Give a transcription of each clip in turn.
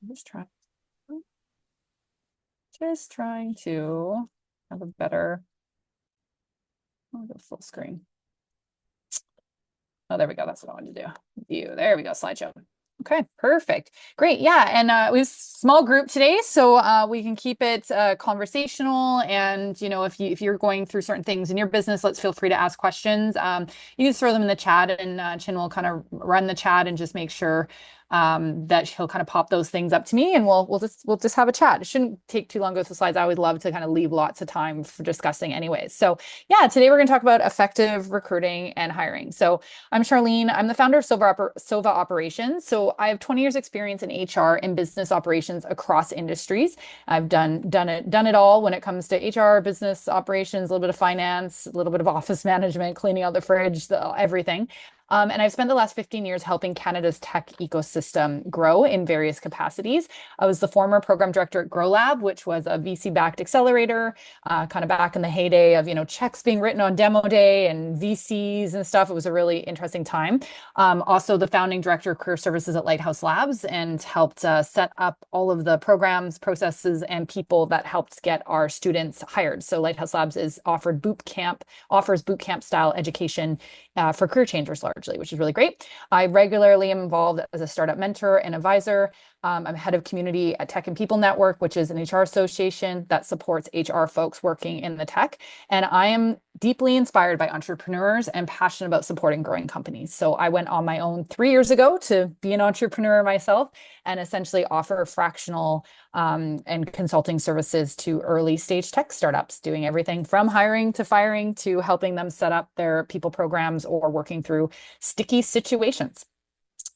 I'm just trying to have a better, I'll go full screen. Oh, there we go. That's what I wanted to do. View. There we go. Slideshow. Okay, perfect. Great. Yeah. And we have a small group today, so we can keep it conversational. And, if you're going through certain things in your business, let's feel free to ask questions. You can just throw them in the chat, and Chin will kind of run the chat and just make sure that he'll kind of pop those things up to me, and we'll just have a chat. It shouldn't take too long to go through the slides. I always love to kind of leave lots of time for discussing anyways. So yeah, today we're going to talk about effective recruiting and hiring. So I'm Charlyne. I'm the founder of Sova Operations. So I have 20 years experience in HR and business operations across industries. I've done it all when it comes to HR, business operations, a little bit of finance, a little bit of office management, cleaning out the fridge, everything. And I've spent the last 15 years helping Canada's tech ecosystem grow in various capacities. I was the former program director at Grow Lab, which was a VC-backed accelerator, kind of back in the heyday of, checks being written on demo day and VCs and stuff. It was a really interesting time. Also the founding director of career services at Lighthouse Labs, and helped set up all of the programs, processes, and people that helped get our students hired. So Lighthouse Labs offers boot camp style education for career changers largely, which is really great. I regularly am involved as a startup mentor and advisor. I'm head of community at Tech and People Network, which is an HR association that supports HR folks working in the tech. And I am deeply inspired by entrepreneurs and passionate about supporting growing companies. So I went on my own 3 years ago to be an entrepreneur myself, and essentially offer fractional and consulting services to early stage tech startups, doing everything from hiring to firing to helping them set up their people programs or working through sticky situations.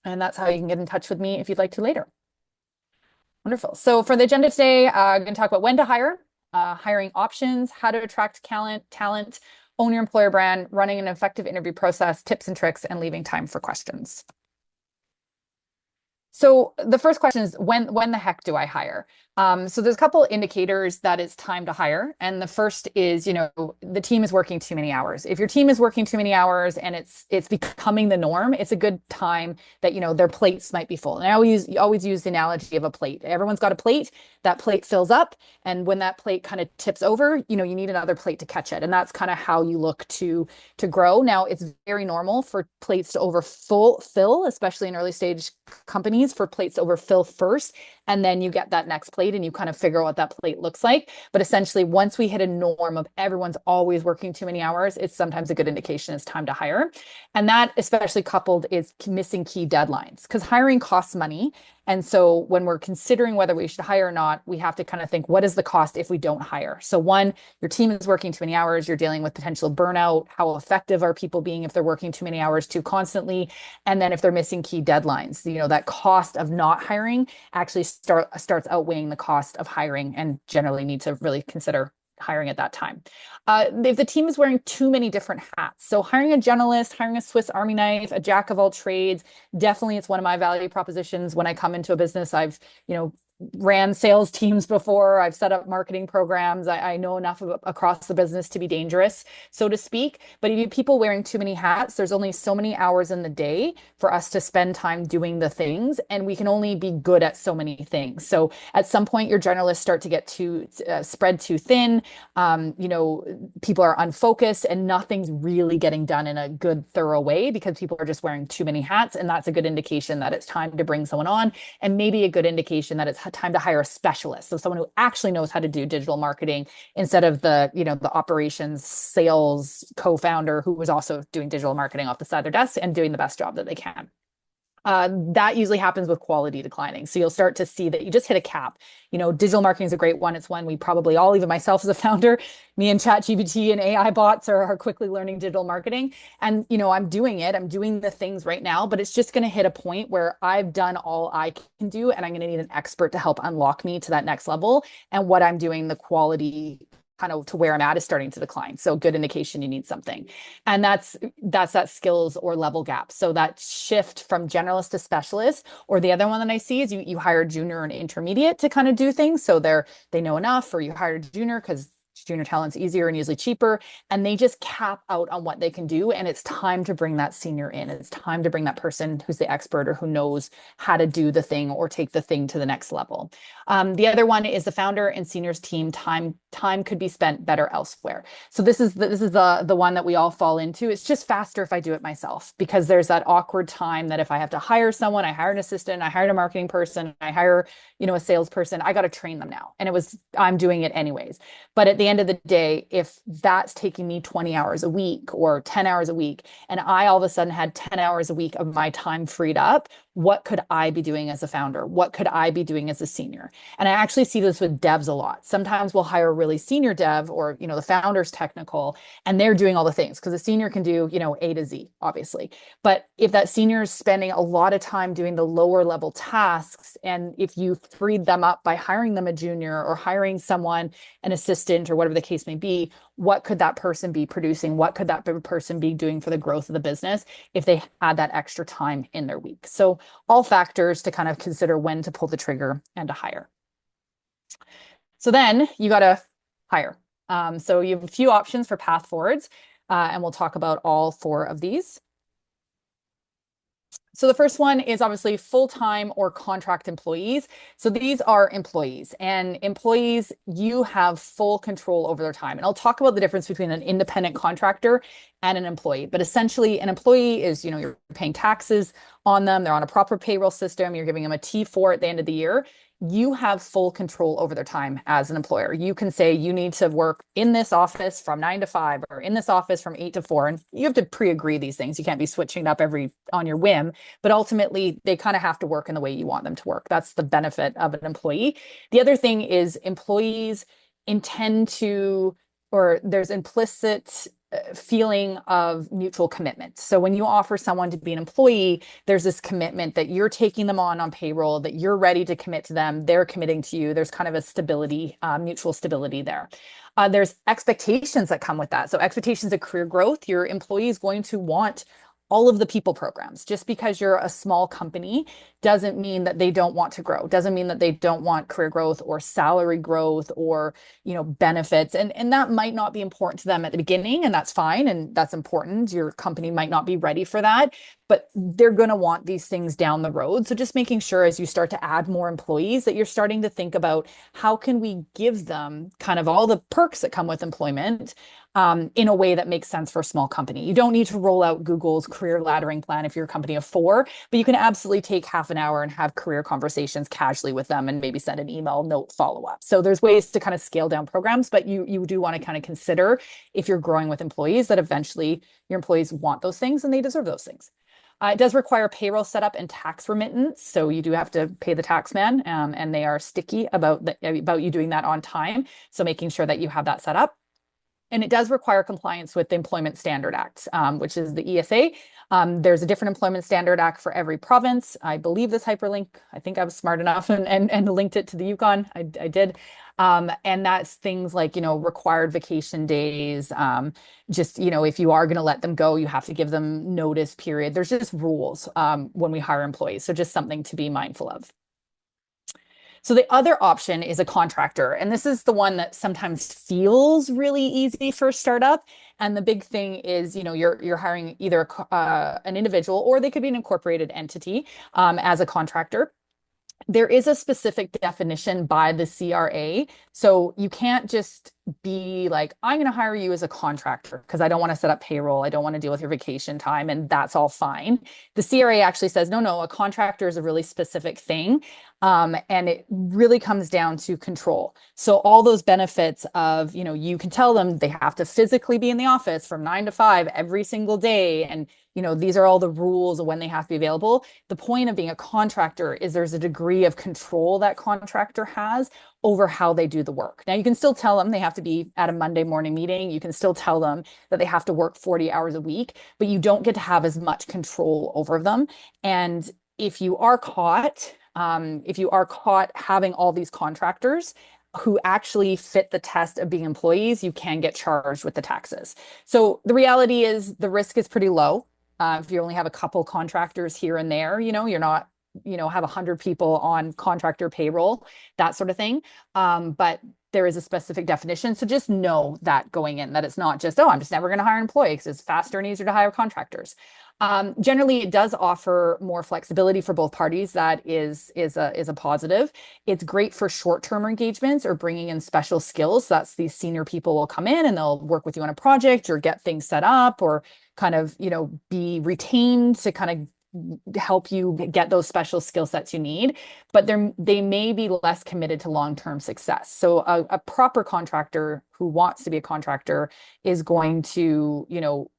And that's how you can get in touch with me if you'd like to later. Wonderful. So for the agenda today, I'm going to talk about when to hire, hiring options, how to attract talent, own your employer brand, running an effective interview process, tips and tricks, and leaving time for questions. So the first question is when the heck do I hire? So there's a couple indicators that it's time to hire. And the first is, the team is working too many hours. If your team is working too many hours and it's becoming the norm, it's a good time that, their plates might be full. And I always use the analogy of a plate. Everyone's got a plate, that plate fills up. And when that plate kind of tips over, you need another plate to catch it. And that's kind of how you look to grow. Now, it's very normal for plates to overfill, especially in early stage companies, for plates to overfill first. And then you get that next plate and you kind of figure out what that plate looks like. But essentially, once we hit a norm of everyone's always working too many hours, it's sometimes a good indication it's time to hire. And that, especially coupled, is missing key deadlines, because hiring costs money. And so when we're considering whether we should hire or not, we have to kind of think, what is the cost if we don't hire? So one, your team is working too many hours, you're dealing with potential burnout. How effective are people being if they're working too many hours too constantly? And then if they're missing key deadlines, that cost of not hiring actually starts outweighing the cost of hiring, and generally need to really consider hiring at that time. If the team is wearing too many different hats, so hiring a generalist, hiring a Swiss Army knife, a jack of all trades, definitely it's one of my value propositions. When I come into a business, I've, ran sales teams before. I've set up marketing programs. I know enough across the business to be dangerous, so to speak. But if you have people wearing too many hats, there's only so many hours in the day for us to spend time doing the things, and we can only be good at so many things. So at some point, your generalists start to get too spread too thin. People are unfocused and nothing's really getting done in a good, thorough way because people are just wearing too many hats. And that's a good indication that it's time to bring someone on, and maybe a good indication that it's time to hire a specialist. So someone who actually knows how to do digital marketing instead of the operations sales co-founder who was also doing digital marketing off the side of their desk and doing the best job that they can. That usually happens with quality declining. So you'll start to see that you just hit a cap. Digital marketing is a great one. It's one we probably all, even myself as a founder, me and ChatGPT and AI bots are quickly learning digital marketing. And, I'm doing it. I'm doing the things right now, but it's just going to hit a point where I've done all I can do, and I'm going to need an expert to help unlock me to that next level. And what I'm doing, the quality kind of to where I'm at is starting to decline. So good indication you need something. And that's that skills or level gap. So that shift from generalist to specialist, or the other one that I see is you hire junior and intermediate to kind of do things. So they know enough, or you hire junior because junior talent's easier and usually cheaper, and they just cap out on what they can do. And it's time to bring that senior in. It's time to bring that person who's the expert or who knows how to do the thing or take the thing to the next level. The other one is the founder and seniors team. Time could be spent better elsewhere. So this is the one that we all fall into. It's just faster if I do it myself, because there's that awkward time that if I have to hire someone, I hire an assistant, I hired a marketing person, I hire, a salesperson, I got to train them now. And I'm doing it anyways. But at the end of the day, if that's taking me 20 hours a week or 10 hours a week, and I all of a sudden had 10 hours a week of my time freed up, what could I be doing as a founder? What could I be doing as a senior? And I actually see this with devs a lot. Sometimes we'll hire a really senior dev, or, the founder's technical, and they're doing all the things, because a senior can do, A to Z, obviously. But if that senior is spending a lot of time doing the lower level tasks, and if you freed them up by hiring them a junior or hiring someone, an assistant or whatever the case may be, what could that person be producing? What could that person be doing for the growth of the business if they had that extra time in their week? So all factors to kind of consider when to pull the trigger and to hire. So then you got to hire. So you have a few options for path forwards, and we'll talk about all 4 of these. So the first one is obviously full-time or contract employees. So these are employees, and employees, you have full control over their time. And I'll talk about the difference between an independent contractor and an employee. But essentially, an employee is, you're paying taxes on them. They're on a proper payroll system. You're giving them a T4 at the end of the year. You have full control over their time as an employer. You can say you need to work in this office from 9 to 5 or in this office from 8 to 4. And you have to pre-agree these things. You can't be switching up on your whim, but ultimately they kind of have to work in the way you want them to work. That's the benefit of an employee. The other thing is employees intend to, or there's implicit feeling of mutual commitment. So when you offer someone to be an employee, there's this commitment that you're taking them on payroll, that you're ready to commit to them, they're committing to you. There's kind of a stability, mutual stability there. There's expectations that come with that. So expectations of career growth. Your employee is going to want all of the people programs. Just because you're a small company doesn't mean that they don't want to grow, doesn't mean that they don't want career growth or salary growth or, benefits. And that might not be important to them at the beginning, and that's fine. And that's important. Your company might not be ready for that, but they're going to want these things down the road. So just making sure as you start to add more employees that you're starting to think about how can we give them kind of all the perks that come with employment in a way that makes sense for a small company. You don't need to roll out Google's career laddering plan if you're a company of 4, but you can absolutely take half an hour and have career conversations casually with them and maybe send an email note follow-up. So there's ways to kind of scale down programs, but you do want to kind of consider, if you're growing with employees, that eventually your employees want those things and they deserve those things. It does require payroll setup and tax remittance. So you do have to pay the tax man, and they are sticky about you doing that on time. So making sure that you have that set up. And it does require compliance with the Employment Standard Act, which is the ESA. There's a different Employment Standard Act for every province. I believe this hyperlink, I think I was smart enough and linked it to the Yukon. I did. And that's things like, required vacation days. Just, if you are going to let them go, you have to give them notice period. There's just rules when we hire employees. So just something to be mindful of. So the other option is a contractor. And this is the one that sometimes feels really easy for a startup. And the big thing is, you're hiring either an individual, or they could be an incorporated entity as a contractor. There is a specific definition by the CRA. So you can't just be like, I'm going to hire you as a contractor because I don't want to set up payroll. I don't want to deal with your vacation time, and that's all fine. The CRA actually says, no, a contractor is a really specific thing. And it really comes down to control. So all those benefits of, you can tell them they have to physically be in the office from 9 to 5 every single day. And, these are all the rules of when they have to be available. The point of being a contractor is there's a degree of control that contractor has over how they do the work. Now, you can still tell them they have to be at a Monday morning meeting. You can still tell them that they have to work 40 hours a week, but you don't get to have as much control over them. And if you are caught having all these contractors who actually fit the test of being employees, you can get charged with the taxes. So the reality is the risk is pretty low. If you only have a couple contractors here and there, you're not have 100 people on contractor payroll, that sort of thing. But there is a specific definition. So just know that going in, that it's not just, oh, I'm just never going to hire an employee because it's faster and easier to hire contractors. Generally, it does offer more flexibility for both parties. That is a positive. It's great for short-term engagements or bringing in special skills. That's these senior people will come in and they'll work with you on a project or get things set up or kind of, be retained to kind of help you get those special skill sets you need, but they may be less committed to long-term success. So a proper contractor who wants to be a contractor is going to,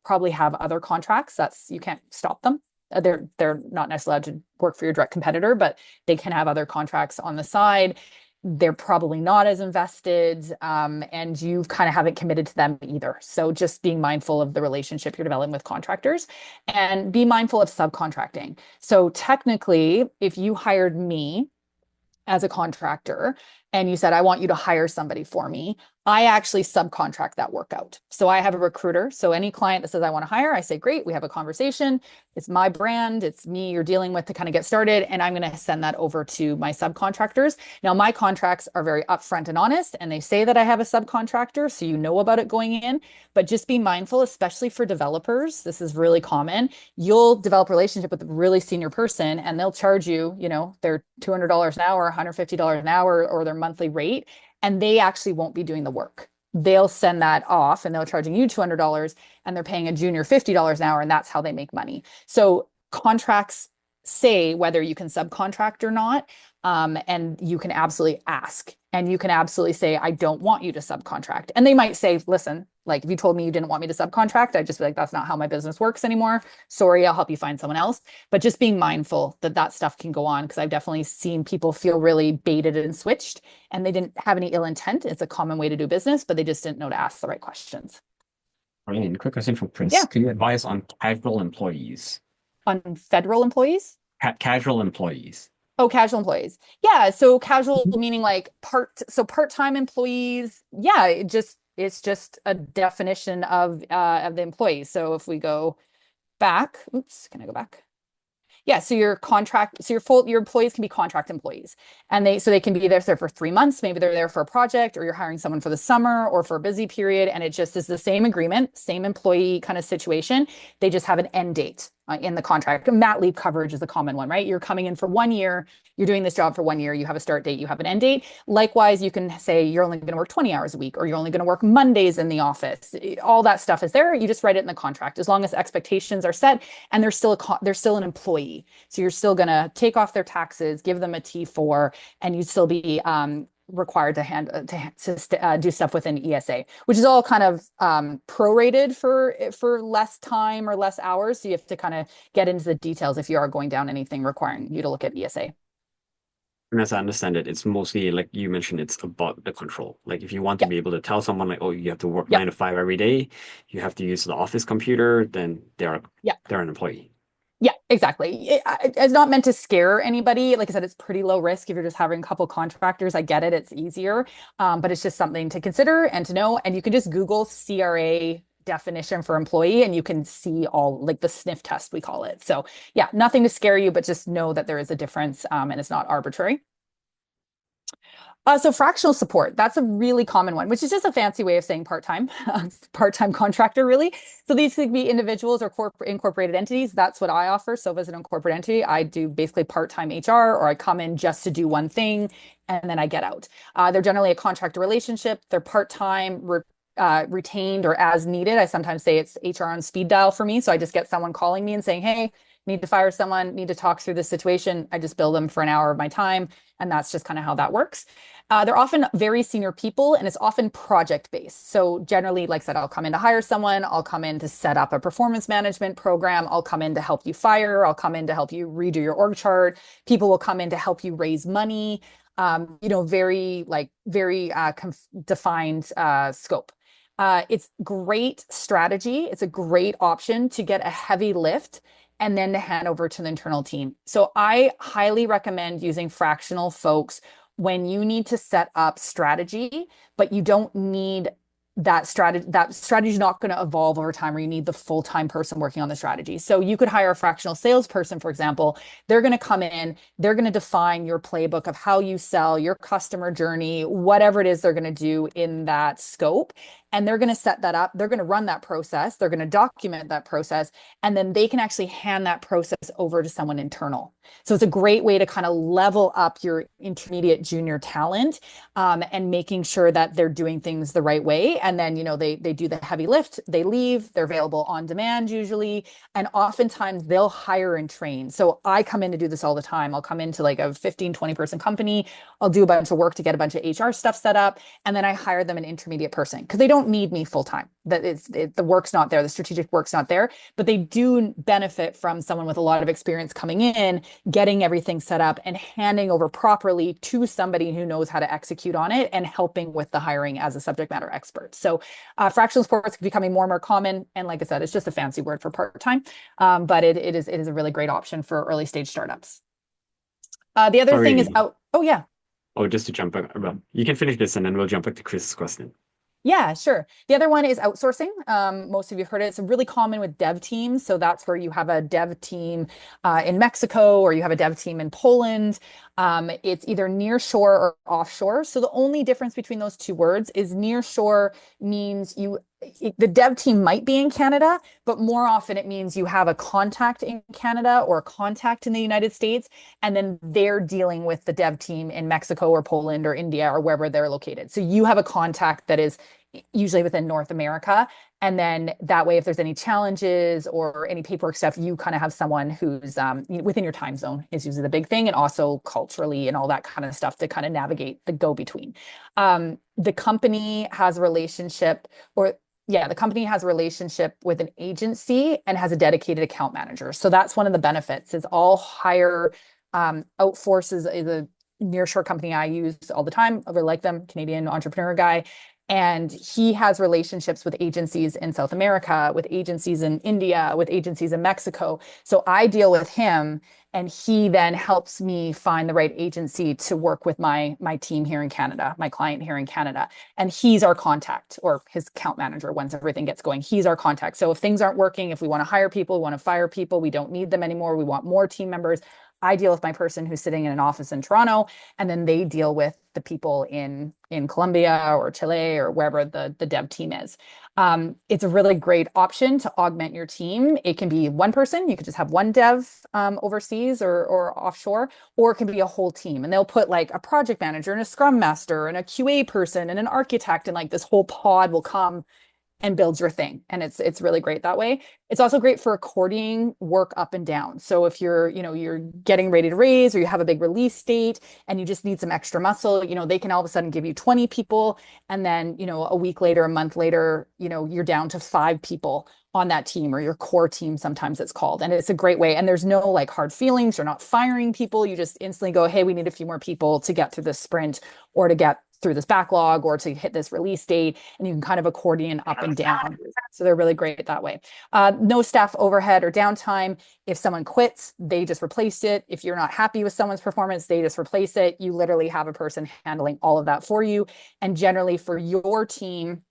probably have other contracts. You can't stop them. They're not necessarily allowed to work for your direct competitor, but they can have other contracts on the side. They're probably not as invested, and you kind of haven't committed to them either. So just being mindful of the relationship you're developing with contractors and be mindful of subcontracting. So technically, if you hired me as a contractor and you said, I want you to hire somebody for me, I actually subcontract that work out. So I have a recruiter. So any client that says, I want to hire, I say, great, we have a conversation. It's my brand. It's me you're dealing with to kind of get started. And I'm going to send that over to my subcontractors. Now, my contracts are very upfront and honest, and they say that I have a subcontractor. So you know about it going in, but just be mindful, especially for developers. This is really common. You'll develop a relationship with a really senior person and they'll charge you, their $200 an hour, $150 an hour, or their monthly rate. And they actually won't be doing the work. They'll send that off and they're charging you $200 and they're paying a junior $50 an hour, and that's how they make money. So contracts say whether you can subcontract or not. And you can absolutely ask, and you can absolutely say, I don't want you to subcontract. And they might say, listen, like if you told me you didn't want me to subcontract, I'd just be like, that's not how my business works anymore. Sorry, I'll help you find someone else. But just being mindful that that stuff can go on, because I've definitely seen people feel really baited and switched, and they didn't have any ill intent. It's a common way to do business, but they just didn't know to ask the right questions. Right. Quick question from Prince. Yeah. Can you advise on casual employees? On federal employees? Casual employees. Oh, casual employees. Yeah. So casual meaning like part-time employees. Yeah, it's just a definition of the employees. So if we go back, oops, can I go back? Yeah, so your employees can be contract employees, and they can be there for 3 months. Maybe they're there for a project, or you're hiring someone for the summer or for a busy period, and it just is the same agreement, same employee kind of situation. They just have an end date in the contract. Mat leave coverage is a common one, right? You're coming in for 1 year, you're doing this job for 1 year, you have a start date, you have an end date. Likewise, you can say you're only going to work 20 hours a week, or you're only going to work Mondays in the office. All that stuff is there. You just write it in the contract, as long as expectations are set and they're still an employee. So you're still going to take off their taxes, give them a T4, and you'd still be required to do stuff within ESA, which is all kind of prorated for less time or less hours. So you have to kind of get into the details if you are going down anything requiring you to look at ESA. And as I understand it, it's mostly like you mentioned, it's about the control. Like if you want to Yep. be able to tell someone like, oh, you have to work Yep. 9 to 5 every day, you have to use the office computer, then Yep. they're an employee. Yeah, exactly. It's not meant to scare anybody. Like I said, it's pretty low risk if you're just having a couple contractors. I get it, it's easier, but it's just something to consider and to know. And you can just Google CRA definition for employee, and you can see all like the sniff test, we call it. So yeah, nothing to scare you, but just know that there is a difference, and it's not arbitrary. So fractional support, that's a really common one, which is just a fancy way of saying part-time, part-time contractor, really. So these could be individuals or incorporated entities. That's what I offer. Sova is an incorporated entity. I do basically part-time HR, or I come in just to do one thing and then I get out. They're generally a contractor relationship. They're part-time, retained, or as needed. I sometimes say it's HR on speed dial for me. So I just get someone calling me and saying, hey, need to fire someone, need to talk through this situation. I just bill them for an hour of my time. And that's just kind of how that works. They're often very senior people, and it's often project based. So generally, like I said, I'll come in to hire someone. I'll come in to set up a performance management program. I'll come in to help you fire. I'll come in to help you redo your org chart. People will come in to help you raise money. Very defined scope. It's great strategy. It's a great option to get a heavy lift and then to hand over to the internal team. So I highly recommend using fractional folks when you need to set up strategy, but you don't need that strategy is not going to evolve over time, or you need the full-time person working on the strategy. So you could hire a fractional salesperson, for example. They're going to come in, they're going to define your playbook of how you sell, your customer journey, whatever it is they're going to do in that scope. And they're going to set that up. They're going to run that process. They're going to document that process. And then they can actually hand that process over to someone internal. So it's a great way to kind of level up your intermediate junior talent, and making sure that they're doing things the right way. And then, they do the heavy lift, they leave, they're available on demand usually. And oftentimes they'll hire and train. So I come in to do this all the time. I'll come into like a 15, 20 person company. I'll do a bunch of work to get a bunch of HR stuff set up. And then I hire them an intermediate person because they don't need me full time. The work's not there. The strategic work's not there, but they do benefit from someone with a lot of experience coming in, getting everything set up and handing over properly to somebody who knows how to execute on it and helping with the hiring as a subject matter expert. So fractional sports is becoming more and more common. And like I said, it's just a fancy word for part-time, but it is a really great option for early stage startups. The other thing is Sorry. out. Oh, yeah. Oh, just to jump back, you can finish this and then we'll jump back to Chris's question. Yeah, sure. The other one is outsourcing. Most of you have heard it. It's really common with dev teams. So that's where you have a dev team in Mexico, or you have a dev team in Poland. It's either near shore or offshore. So the only difference between those two words is near shore means the dev team might be in Canada, but more often it means you have a contact in Canada or a contact in the United States, and then they're dealing with the dev team in Mexico or Poland or India or wherever they're located. So you have a contact that is usually within North America. And then that way, if there's any challenges or any paperwork stuff, you kind of have someone who's within your time zone is usually the big thing, and also culturally and all that kind of stuff to kind of navigate the go between. The company has a relationship, or yeah, the company has a relationship with an agency and has a dedicated account manager. So that's one of the benefits is all hire Outforce is a nearshore company I use all the time. I really like them, Canadian entrepreneur guy. And he has relationships with agencies in South America, with agencies in India, with agencies in Mexico. So I deal with him, and he then helps me find the right agency to work with my team here in Canada, my client here in Canada. And he's our contact, or his account manager once everything gets going. He's our contact. So if things aren't working, if we want to hire people, we want to fire people, we don't need them anymore, we want more team members, I deal with my person who's sitting in an office in Toronto, and then they deal with the people in Colombia or Chile or wherever the dev team is. It's a really great option to augment your team. It can be one person, you could just have one dev overseas or offshore, or it can be a whole team. And they'll put like a project manager and a scrum master and a QA person and an architect, and like this whole pod will come and builds your thing. And it's really great that way. It's also great for accordioning work up and down. So if you're getting ready to raise, or you have a big release date and you just need some extra muscle, they can all of a sudden give you 20 people. And then, a week later, a month later, you're down to 5 people on that team, or your core team, sometimes it's called. And it's a great way. And there's no like hard feelings. You're not firing people. You just instantly go, hey, we need a few more people to get through this sprint, or to get through this backlog, or to hit this release date, and you can kind of accordion up and down. So they're really great that way. No staff overhead or downtime. If someone quits, they just replace it. If you're not happy with someone's performance, they just replace it. You literally have a person handling all of that for you. And generally for your team,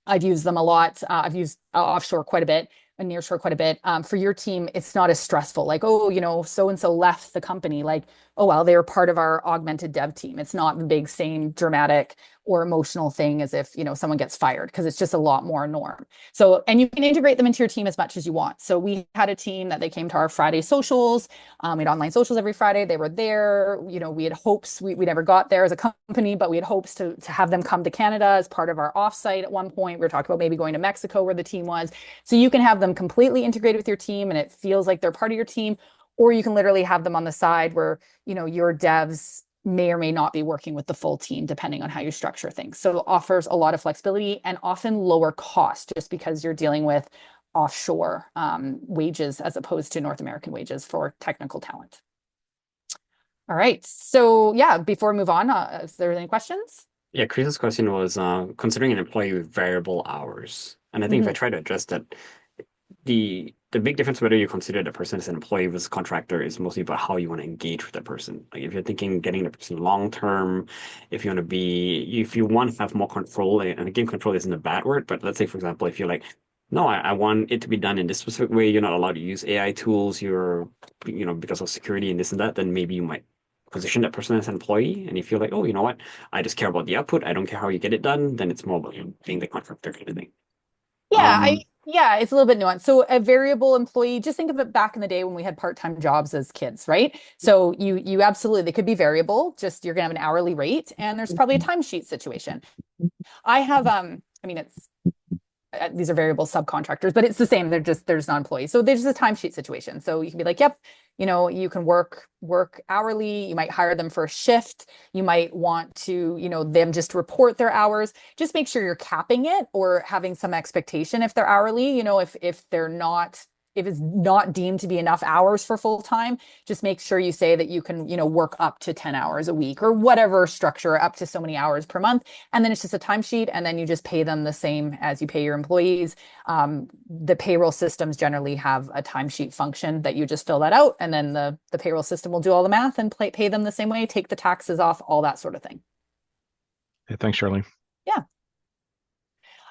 I've used them a lot. I've used offshore quite a bit, and nearshore quite a bit. For your team, it's not as stressful. Like, oh, so-and-so left the company. Like, oh, well, they were part of our augmented dev team. It's not the big, same dramatic or emotional thing as if, someone gets fired, because it's just a lot more norm. So, and you can integrate them into your team as much as you want. So we had a team that they came to our Friday socials. We had online socials every Friday. They were there. We had hopes, we never got there as a company, but we had hopes to have them come to Canada as part of our offsite at one point. We were talking about maybe going to Mexico where the team was. So you can have them completely integrated with your team and it feels like they're part of your team, or you can literally have them on the side where, your devs may or may not be working with the full team, depending on how you structure things. So it offers a lot of flexibility and often lower cost, just because you're dealing with offshore wages as opposed to North American wages for technical talent. All right. So yeah, before we move on, is there any questions? Yeah, Chris's question was considering an employee with variable hours. And I think if I try to address that, the the big difference whether you consider the person as an employee versus contractor is mostly about how you want to engage with that person. Like if you're thinking getting the person long term, if you want to have more control, and again, control isn't a bad word, but let's say, for example, if you're like, no, I want it to be done in this specific way, you're not allowed to use AI tools, because of security and this and that, then maybe you might position that person as an employee. And if you're like, oh, you know what, I just care about the output, I don't care how you get it done, then it's more about being the contractor kind of thing. Yeah, Um, yeah, it's a little bit nuanced. So a variable employee, just think of it back in the day when we had part-time jobs as kids, right? So you absolutely they could be variable, just you're gonna have an hourly rate, and there's probably a timesheet situation. I have I mean it's these are variable subcontractors, but it's the same. There's not employees. So there's a timesheet situation. So you can be like, yep, you can work hourly. You might hire them for a shift. You might want to, them just report their hours. Just make sure you're capping it or having some expectation if they're hourly, if it's not deemed to be enough hours for full time, just make sure you say that you can, work up to 10 hours a week or whatever structure, up to so many hours per month. And then it's just a timesheet, and then you just pay them the same as you pay your employees. The payroll systems generally have a timesheet function that you just fill that out, and then the payroll system will do all the math and pay them the same way, take the taxes off, all that sort of thing. Hey, thanks, Charlyne. Yeah.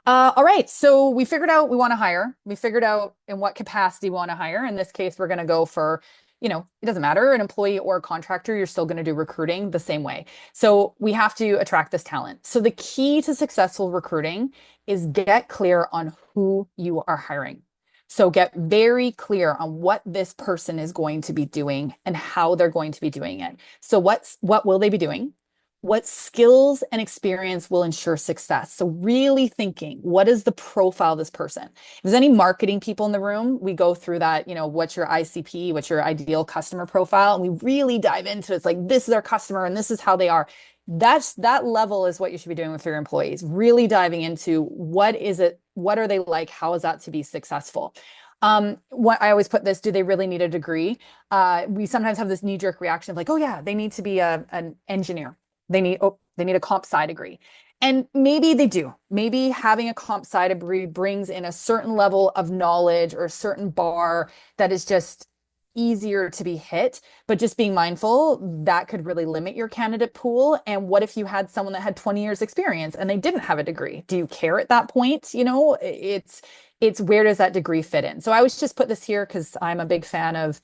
All right. So we figured out we want to hire. We figured out in what capacity we want to hire. In this case, we're going to go for, it doesn't matter, an employee or a contractor, you're still going to do recruiting the same way. So we have to attract this talent. So the key to successful recruiting is get clear on who you are hiring. So get very clear on what this person is going to be doing and how they're going to be doing it. So what will they be doing? What skills and experience will ensure success? So really thinking, what is the profile of this person? If there's any marketing people in the room, we go through that, what's your ICP, what's your ideal customer profile? And we really dive into it. It's like, this is our customer and this is how they are. That level is what you should be doing with your employees. Really diving into what is it? What are they like? How is that to be successful? What I always put this, do they really need a degree? We sometimes have this knee-jerk reaction of like, oh yeah, they need to be an engineer. They need a comp sci degree. And maybe they do. Maybe having a comp sci degree brings in a certain level of knowledge or a certain bar that is just easier to be hit. But just being mindful, that could really limit your candidate pool. And what if you had someone that had 20 years experience and they didn't have a degree? Do you care at that point? It's where does that degree fit in? So I always just put this here because I'm a big fan of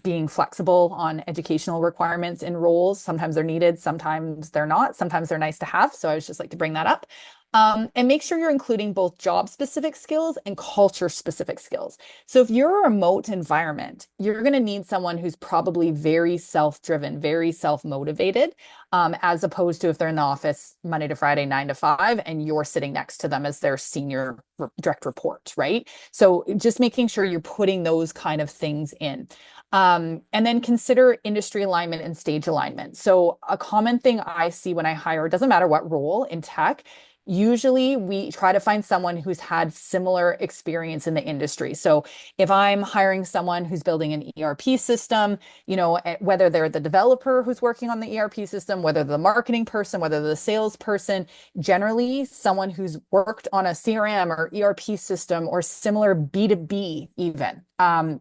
being flexible on educational requirements in roles. Sometimes they're needed, sometimes they're not, sometimes they're nice to have. So I was just like to bring that up. And make sure you're including both job specific skills and culture specific skills. So if you're a remote environment, you're going to need someone who's probably very self-driven, very self-motivated, as opposed to if they're in the office Monday to Friday, 9 to 5, and you're sitting next to them as their senior direct report, right? So just making sure you're putting those kind of things in. And then consider industry alignment and stage alignment. So a common thing I see when I hire, it doesn't matter what role in tech, usually we try to find someone who's had similar experience in the industry. So if I'm hiring someone who's building an ERP system, whether they're the developer who's working on the ERP system, whether the marketing person, whether the salesperson, generally someone who's worked on a CRM or ERP system or similar B2B even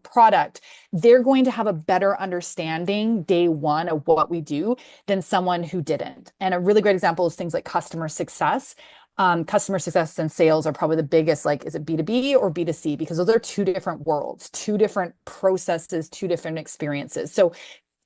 product, they're going to have a better understanding day one of what we do than someone who didn't. And a really great example is things like customer success. Customer success and sales are probably the biggest, like, is it B2B or B2C? Because those are two different worlds, two different processes, two different experiences. So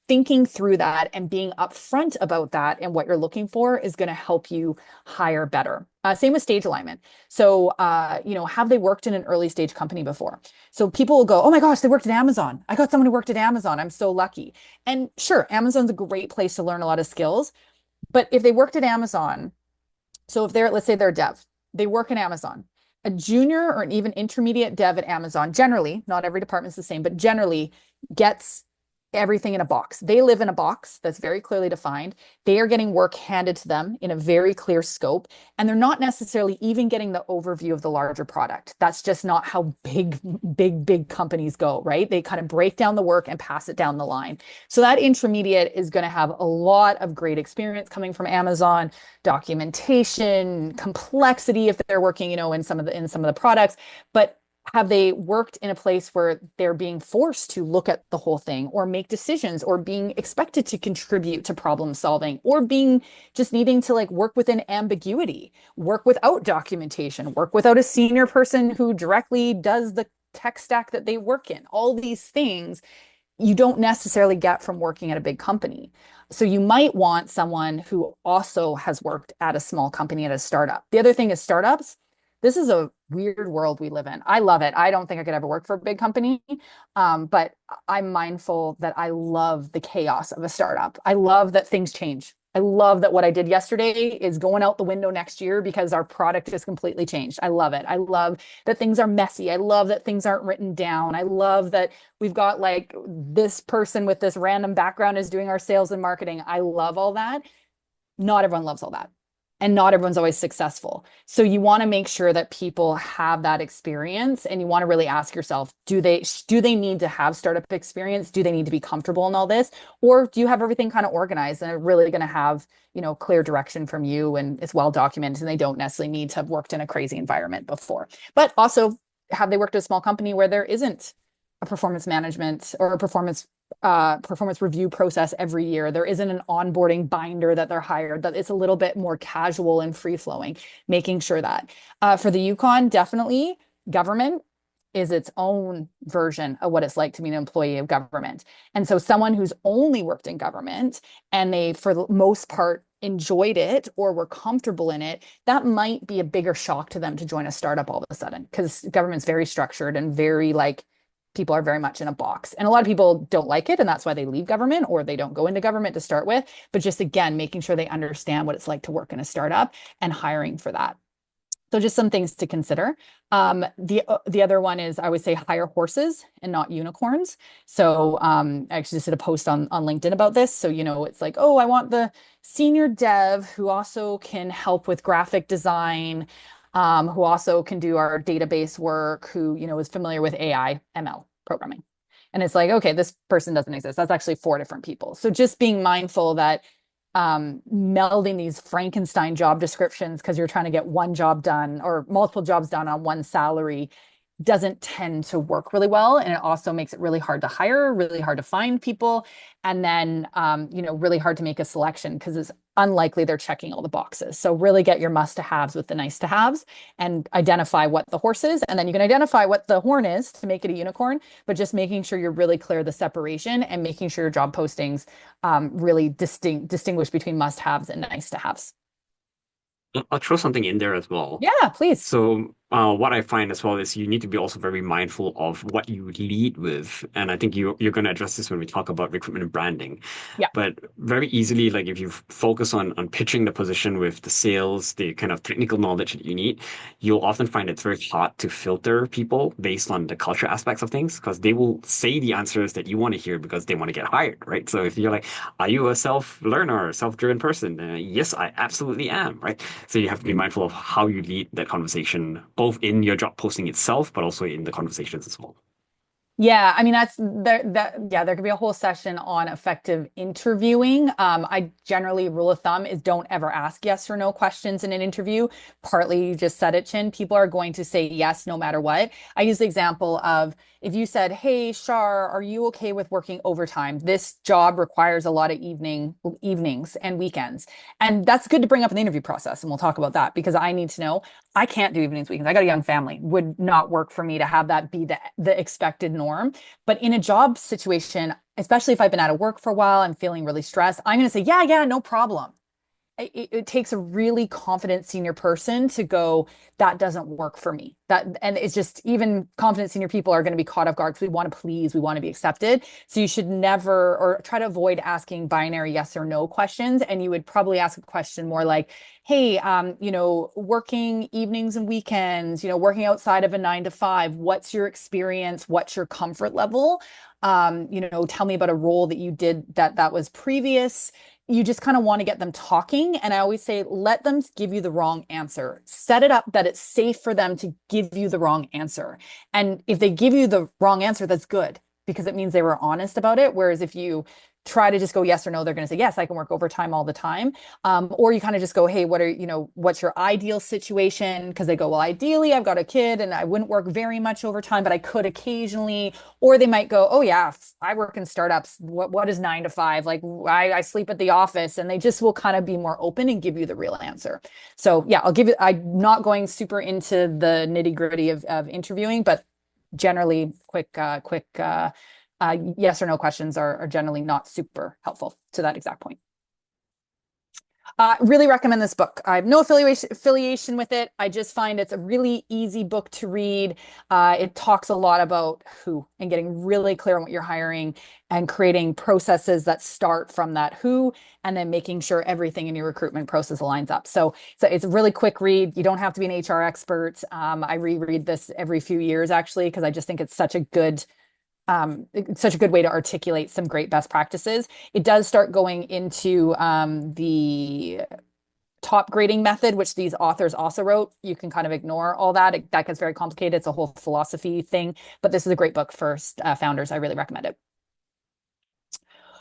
thinking through that and being upfront about that and what you're looking for is going to help you hire better. Same with stage alignment. So, have they worked in an early stage company before? So people will go, oh my gosh, they worked at Amazon. I got someone who worked at Amazon. I'm so lucky. And sure, Amazon's a great place to learn a lot of skills. But if they worked at Amazon, so if let's say they're a dev, they work in Amazon, a junior or an even intermediate dev at Amazon, generally, not every department's the same, but generally gets everything in a box. They live in a box that's very clearly defined. They are getting work handed to them in a very clear scope, and they're not necessarily even getting the overview of the larger product. That's just not how big companies go, right? They kind of break down the work and pass it down the line. So that intermediate is going to have a lot of great experience coming from Amazon, documentation, complexity if they're working, in some of the products, but Have they worked in a place where they're being forced to look at the whole thing or make decisions or being expected to contribute to problem solving or being just needing to like work within ambiguity, work without documentation, work without a senior person who directly does the tech stack that they work in? All these things you don't necessarily get from working at a big company. So you might want someone who also has worked at a small company, at a startup. The other thing is startups. This is a weird world we live in. I love it. I don't think I could ever work for a big company, but I'm mindful that I love the chaos of a startup. I love that things change. I love that what I did yesterday is going out the window next year because our product has completely changed. I love it. I love that things are messy. I love that things aren't written down. I love that we've got like this person with this random background is doing our sales and marketing. I love all that. Not everyone loves all that. And not everyone's always successful. So you want to make sure that people have that experience, and you want to really ask yourself, do they need to have startup experience? Do they need to be comfortable in all this? Or do you have everything kind of organized and are really going to have, clear direction from you and it's well documented and they don't necessarily need to have worked in a crazy environment before? But also, have they worked at a small company where there isn't a performance management or a performance review process every year? There isn't an onboarding binder that they're hired, that it's a little bit more casual and free flowing, making sure that. For the Yukon, definitely government is its own version of what it's like to be an employee of government. And so someone who's only worked in government and they, for the most part, enjoyed it or were comfortable in it, that might be a bigger shock to them to join a startup all of a sudden, because government's very structured and very like, people are very much in a box. And a lot of people don't like it, and that's why they leave government or they don't go into government to start with. But just again, making sure they understand what it's like to work in a startup and hiring for that. So just some things to consider. The other one is, I would say, hire horses and not unicorns. So I actually just did a post on LinkedIn about this. So, it's like, oh, I want the senior dev who also can help with graphic design, who also can do our database work, who, is familiar with AI, ML programming. And it's like, okay, this person doesn't exist. That's actually 4 different people. So just being mindful that melding these Frankenstein job descriptions because you're trying to get one job done or multiple jobs done on one salary doesn't tend to work really well. And it also makes it really hard to hire, really hard to find people, and then, really hard to make a selection because it's unlikely they're checking all the boxes. So really get your must-to-haves with the nice-to-haves and identify what the horse is. And then you can identify what the horn is to make it a unicorn, but just making sure you're really clear the separation and making sure your job postings really distinguish between must-haves and nice-to-haves. I'll throw something in there as well. Yeah, please. So what I find as well is you need to be also very mindful of what you lead with. And I think you're going to address this when we talk about recruitment and branding. Yeah. But very easily, like if you focus on pitching the position with the sales, the kind of technical knowledge that you need, you'll often find it's very hard to filter people based on the culture aspects of things, because they will say the answers that you want to hear because they want to get hired, right? So if you're like, are you a self-learner, self-driven person? Yes, I absolutely am, right? So you have to be mindful of how you lead that conversation, both in your job posting itself, but also in the conversations as well. Yeah, I mean, there could be a whole session on effective interviewing. I generally, rule of thumb is don't ever ask yes or no questions in an interview. Partly, you just said it, Chin. People are going to say yes no matter what. I use the example of, if you said, hey, Shar, are you okay with working overtime? This job requires a lot of evenings and weekends. And that's good to bring up in the interview process. And we'll talk about that, because I need to know I can't do evenings, weekends. I got a young family. Would not work for me to have that be the expected norm. But in a job situation, especially if I've been out of work for a while, I'm feeling really stressed, I'm going to say, yeah, no problem. It takes a really confident senior person to go, that doesn't work for me. And it's just, even confident senior people are going to be caught off guard because we want to please, we want to be accepted. So you should never, or try to avoid asking binary yes or no questions. And you would probably ask a question more like, hey, working evenings and weekends, working outside of a 9 to 5, what's your experience? What's your comfort level? Tell me about a role that you did that was previous. You just kind of want to get them talking. And I always say, let them give you the wrong answer. Set it up that it's safe for them to give you the wrong answer. And if they give you the wrong answer, that's good, because it means they were honest about it. Whereas if you try to just go yes or no. They're going to say, yes, I can work overtime all the time. Or you kind of just go, hey, what's your ideal situation? Because they go, well, ideally, I've got a kid and I wouldn't work very much overtime, but I could occasionally. Or they might go, oh, yeah, I work in startups. What is 9 to 5? Like I sleep at the office, and they just will kind of be more open and give you the real answer. So yeah, I'm not going super into the nitty gritty of interviewing, but generally quick yes or no questions are generally not super helpful to that exact point. Really recommend this book. I have no affiliation with it. I just find it's a really easy book to read. It talks a lot about who and getting really clear on what you're hiring and creating processes that start from that who and then making sure everything in your recruitment process aligns up. So it's a really quick read. You don't have to be an HR expert. I reread this every few years actually, because I just think it's such a good way to articulate some great best practices. It does start going into the top grading method, which these authors also wrote. You can kind of ignore all that. That gets very complicated. It's a whole philosophy thing, but this is a great book for founders. I really recommend it.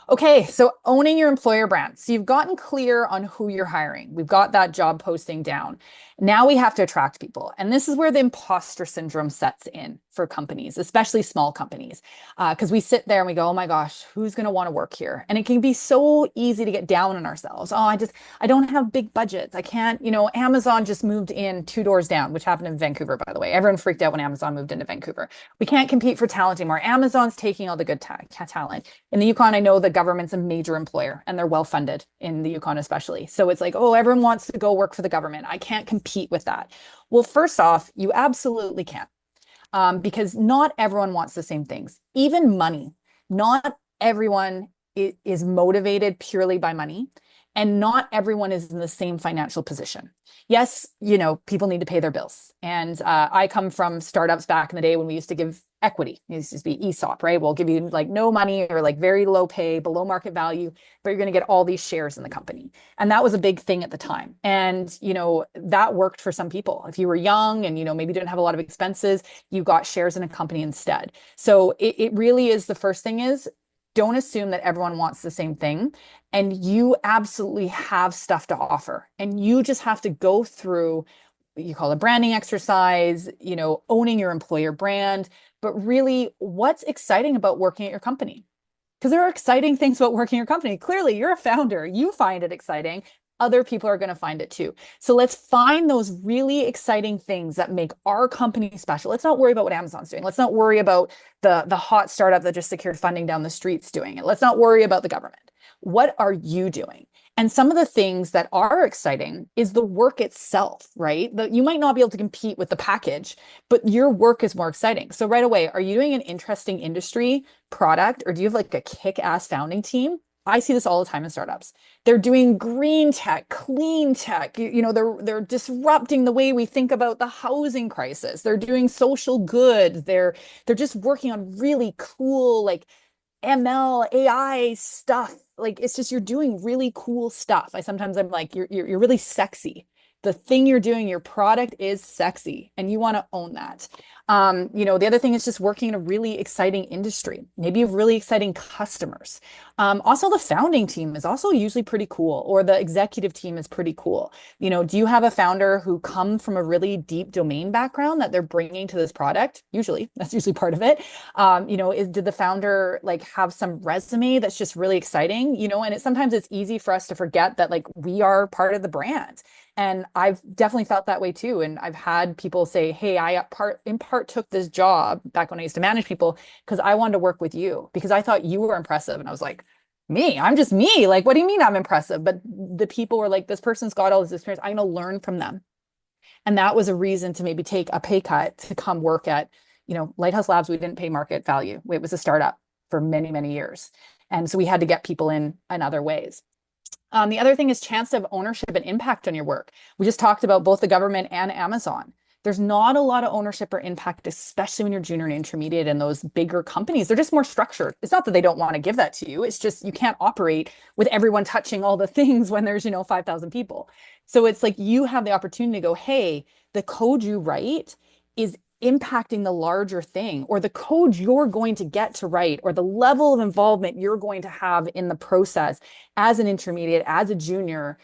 Okay, so owning your employer brand. So you've gotten clear on who you're hiring. We've got that job posting down. Now we have to attract people. And this is where the imposter syndrome sets in for companies, especially small companies. Because we sit there and we go, oh my gosh, who's going to want to work here? And it can be so easy to get down on ourselves. Oh, I don't have big budgets. I can't, Amazon just moved in 2 doors down, which happened in Vancouver, by the way. Everyone freaked out when Amazon moved into Vancouver. We can't compete for talent anymore. Amazon's taking all the good talent. In the Yukon, I know the government's a major employer and they're well funded in the Yukon especially. So it's like, oh, everyone wants to go work for the government. I can't compete with that. Well, first off, you absolutely can. Because not everyone wants the same things. Even money. Not everyone is motivated purely by money, and not everyone is in the same financial position. Yes, people need to pay their bills. And I come from startups back in the day when we used to give equity. It used to be ESOP, right? We'll give you like no money or like very low pay, below market value, but you're going to get all these shares in the company. And that was a big thing at the time. And, that worked for some people. If you were young and, maybe didn't have a lot of expenses, you got shares in a company instead. So it really is, the first thing is, don't assume that everyone wants the same thing. And you absolutely have stuff to offer. And you just have to go through what you call a branding exercise, owning your employer brand, but really what's exciting about working at your company? Because there are exciting things about working at your company. Clearly, you're a founder. You find it exciting. Other people are going to find it too. So let's find those really exciting things that make our company special. Let's not worry about what Amazon's doing. Let's not worry about the hot startup that just secured funding down the streets doing it. Let's not worry about the government. What are you doing? And some of the things that are exciting is the work itself, right? You might not be able to compete with the package, but your work is more exciting. So right away, are you doing an interesting industry product, or do you have like a kick-ass founding team? I see this all the time in startups. They're doing green tech, clean tech. They're disrupting the way we think about the housing crisis. They're doing social good. They're just working on really cool, like ML, AI stuff. Like, it's just, you're doing really cool stuff. I'm like, you're really sexy. The thing you're doing, your product is sexy, and you want to own that. The other thing is just working in a really exciting industry. Maybe you have really exciting customers. Also, the founding team is also usually pretty cool, or the executive team is pretty cool. Do you have a founder who come from a really deep domain background that they're bringing to this product? That's usually part of it. Did the founder like have some resume that's just really exciting? And sometimes it's easy for us to forget that like we are part of the brand. And I've definitely felt that way too. And I've had people say, hey, I in part took this job back when I used to manage people because I wanted to work with you because I thought you were impressive. And I was like, me, I'm just me. Like, what do you mean I'm impressive? But the people were like, this person's got all this experience. I'm going to learn from them. And that was a reason to maybe take a pay cut to come work at, Lighthouse Labs. We didn't pay market value. It was a startup for many, many years. And so we had to get people in other ways. The other thing is chance to have ownership and impact on your work. We just talked about both the government and Amazon. There's not a lot of ownership or impact, especially when you're junior and intermediate in those bigger companies. They're just more structured. It's not that they don't want to give that to you. It's just you can't operate with everyone touching all the things when there's, 5,000 people. So it's like you have the opportunity to go, hey, the code you write is impacting the larger thing, or the code you're going to get to write, or the level of involvement you're going to have in the process as an intermediate, as a junior,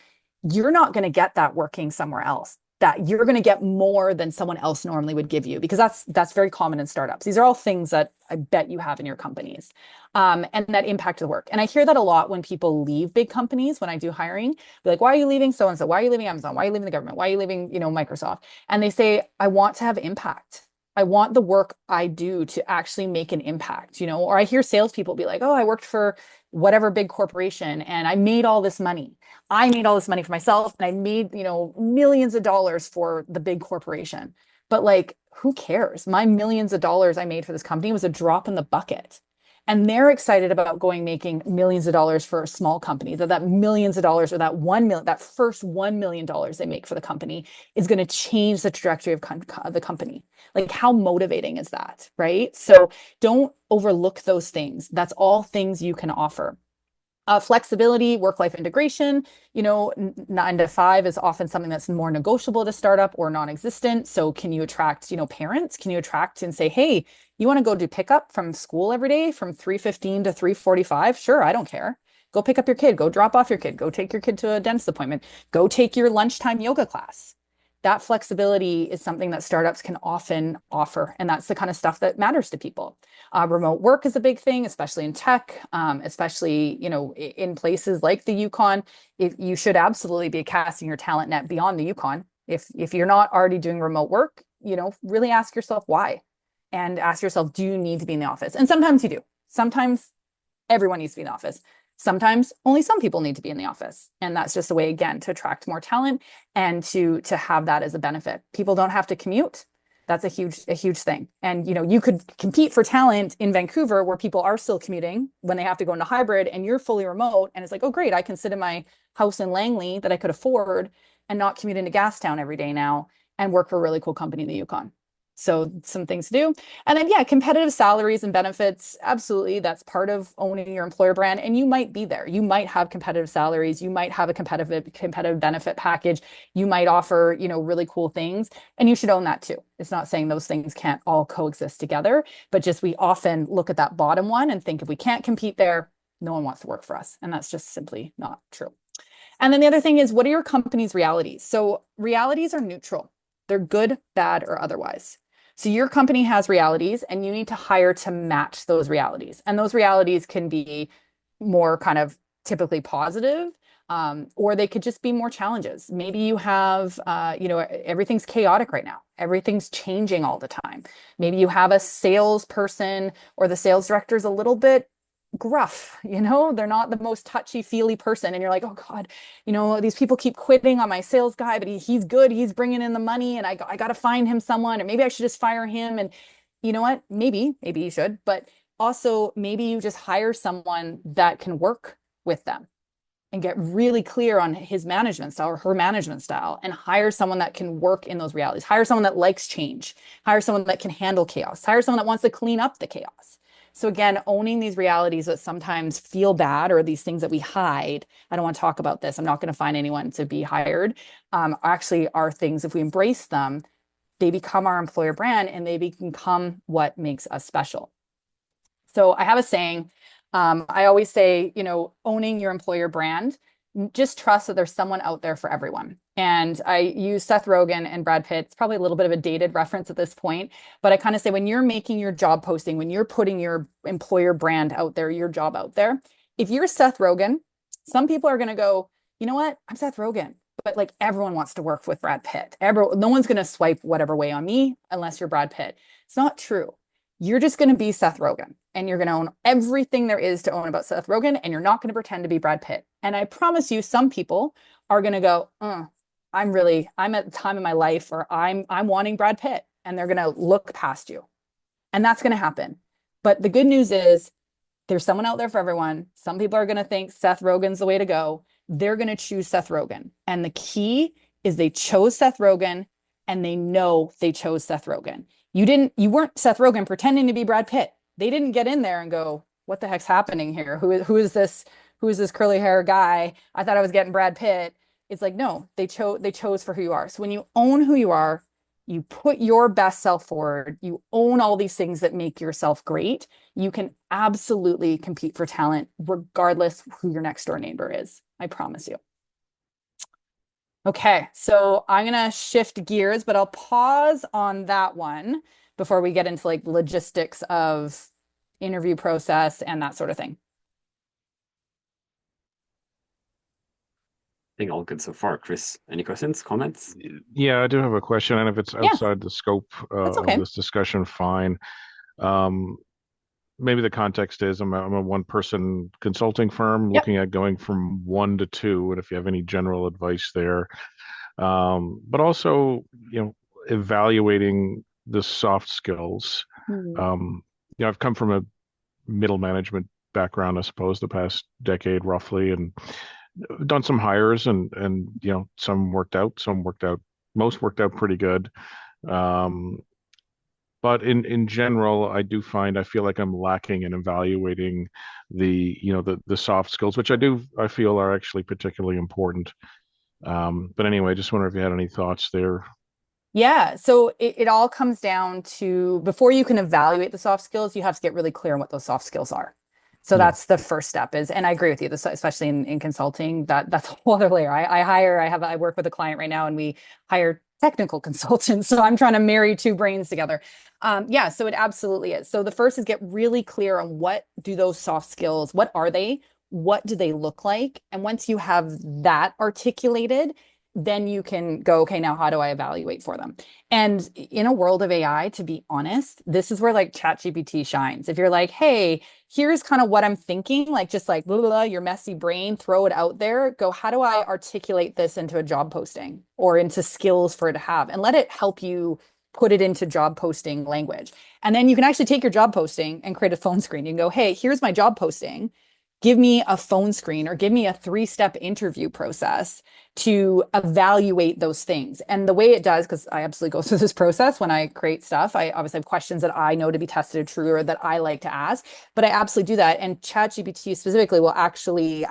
you're not going to get that working somewhere else. That you're going to get more than someone else normally would give you, because that's very common in startups. These are all things that I bet you have in your companies, and that impact the work. And I hear that a lot when people leave big companies. When I do hiring, be like, "Why are you leaving so and so? Why are you leaving Amazon? Why are you leaving the government? Why are you leaving, Microsoft?" And they say, "I want to have impact. I want the work I do to actually make an impact." Or I hear salespeople be like, "Oh, I worked for whatever big corporation and I made all this money. I made all this money for myself and I made, millions of dollars for the big corporation." But like, who cares? My millions of dollars I made for this company was a drop in the bucket. And they're excited about making millions of dollars for a small company, that millions of dollars, or that first $1 million they make for the company is going to change the trajectory of the company. Like, how motivating is that, right? So don't overlook those things. That's all things you can offer. Flexibility, work-life integration, 9 to 5 is often something that's more negotiable at a startup or non-existent. So can you attract, parents? Can you attract and say, "Hey, you want to go do pickup from school every day from 3:15 to 3:45? Sure, I don't care. Go pick up your kid, go drop off your kid, go take your kid to a dentist appointment, go take your lunchtime yoga class." That flexibility is something that startups can often offer. And that's the kind of stuff that matters to people. Remote work is a big thing, especially in tech, especially, in places like the Yukon. You should absolutely be casting your talent net beyond the Yukon. If you're not already doing remote work, really ask yourself why, and ask yourself, do you need to be in the office? And sometimes you do. Sometimes everyone needs to be in the office. Sometimes only some people need to be in the office. And that's just a way, again, to attract more talent and to have that as a benefit. People don't have to commute. That's a huge thing. And, you could compete for talent in Vancouver where people are still commuting when they have to go into hybrid, and you're fully remote. And it's like, oh, great, I can sit in my house in Langley that I could afford and not commute into Gastown every day now and work for a really cool company in the Yukon. So some things to do. And then, yeah, competitive salaries and benefits. Absolutely. That's part of owning your employer brand. And you might be there. You might have competitive salaries. You might have a competitive benefit package. You might offer, really cool things, and you should own that too. It's not saying those things can't all coexist together, but just we often look at that bottom one and think if we can't compete there, no one wants to work for us. And that's just simply not true. And then the other thing is, what are your company's realities? So realities are neutral. They're good, bad, or otherwise. So your company has realities, and you need to hire to match those realities. And those realities can be more kind of typically positive, or they could just be more challenges. Maybe you have, everything's chaotic right now. Everything's changing all the time. Maybe you have a salesperson, or the sales director is a little bit gruff, they're not the most touchy-feely person. And you're like, oh God, these people keep quitting on my sales guy, but he's good. He's bringing in the money, and I got to find him someone, or maybe I should just fire him. And you know what? Maybe you should, but also maybe you just hire someone that can work with them and get really clear on his management style or her management style, and hire someone that can work in those realities. Hire someone that likes change. Hire someone that can handle chaos. Hire someone that wants to clean up the chaos. So again, owning these realities that sometimes feel bad, or these things that we hide. I don't want to talk about this. I'm not going to find anyone to be hired. Actually are things, if we embrace them, they become our employer brand, and they become what makes us special. So I have a saying, I always say, owning your employer brand, just trust that there's someone out there for everyone. And I use Seth Rogen and Brad Pitt. It's probably a little bit of a dated reference at this point, but I kind of say, when you're making your job posting, when you're putting your employer brand out there, your job out there, if you're Seth Rogen, some people are going to go, you know what? I'm Seth Rogen, but like, everyone wants to work with Brad Pitt. No one's going to swipe whatever way on me unless you're Brad Pitt. It's not true. You're just going to be Seth Rogen, and you're going to own everything there is to own about Seth Rogen, and you're not going to pretend to be Brad Pitt. And I promise you, some people are going to go, I'm at the time in my life, or I'm wanting Brad Pitt, and they're going to look past you. And that's going to happen. But the good news is there's someone out there for everyone. Some people are going to think Seth Rogen's the way to go. They're going to choose Seth Rogen. And the key is they chose Seth Rogen, and they know they chose Seth Rogen. You weren't Seth Rogen pretending to be Brad Pitt. They didn't get in there and go, what the heck's happening here? Who is this curly hair guy? I thought I was getting Brad Pitt. It's like, no, they chose for who you are. So when you own who you are, you put your best self forward, you own all these things that make yourself great, you can absolutely compete for talent regardless who your next door neighbor is. I promise you. Okay, so I'm gonna shift gears, but I'll pause on that one before we get into like logistics of interview process and that sort of thing. I think all good so far. Chris, any questions, comments? Yeah, I do have a question, and if it's Yeah, outside the scope that's of okay. this discussion, fine. Um, Maybe the context is I'm a one-person consulting firm Yep. looking at going from one to two, and if you have any general advice there. But also, you know, evaluating the soft skills. Mhm. I've come from a middle management background, I suppose, the past decade roughly, and done some hires and some worked out, most worked out pretty good. Um, but in general, I feel like I'm lacking in evaluating the soft skills, which I feel are actually particularly important. But anyway, just wonder if you had any thoughts there. Yeah, so it all comes down to before you can evaluate the soft skills, you have to get really clear on what those soft skills are. So Yeah. that's the first step is, and I agree with you, this, especially in consulting, that's a whole other layer. I work with a client right now and we hire technical consultants. So I'm trying to marry two brains together. Yeah, so it absolutely is. So the first is get really clear on what do those soft skills, what are they? What do they look like? And once you have that articulated, then you can go, okay, now how do I evaluate for them? And in a world of AI, to be honest, this is where like ChatGPT shines. If you're like, hey, here's kind of what I'm thinking, like just like blah, blah, blah, your messy brain, throw it out there, go, how do I articulate this into a job posting or into skills for it to have? And let it help you put it into job posting language. And then you can actually take your job posting and create a phone screen. You can go, hey, here's my job posting. Give me a phone screen or give me a 3-step interview process to evaluate those things. And the way it does, because I absolutely go through this process when I create stuff, I obviously have questions that I know to be tested or true or that I like to ask, but I absolutely do that. And ChatGPT specifically will actually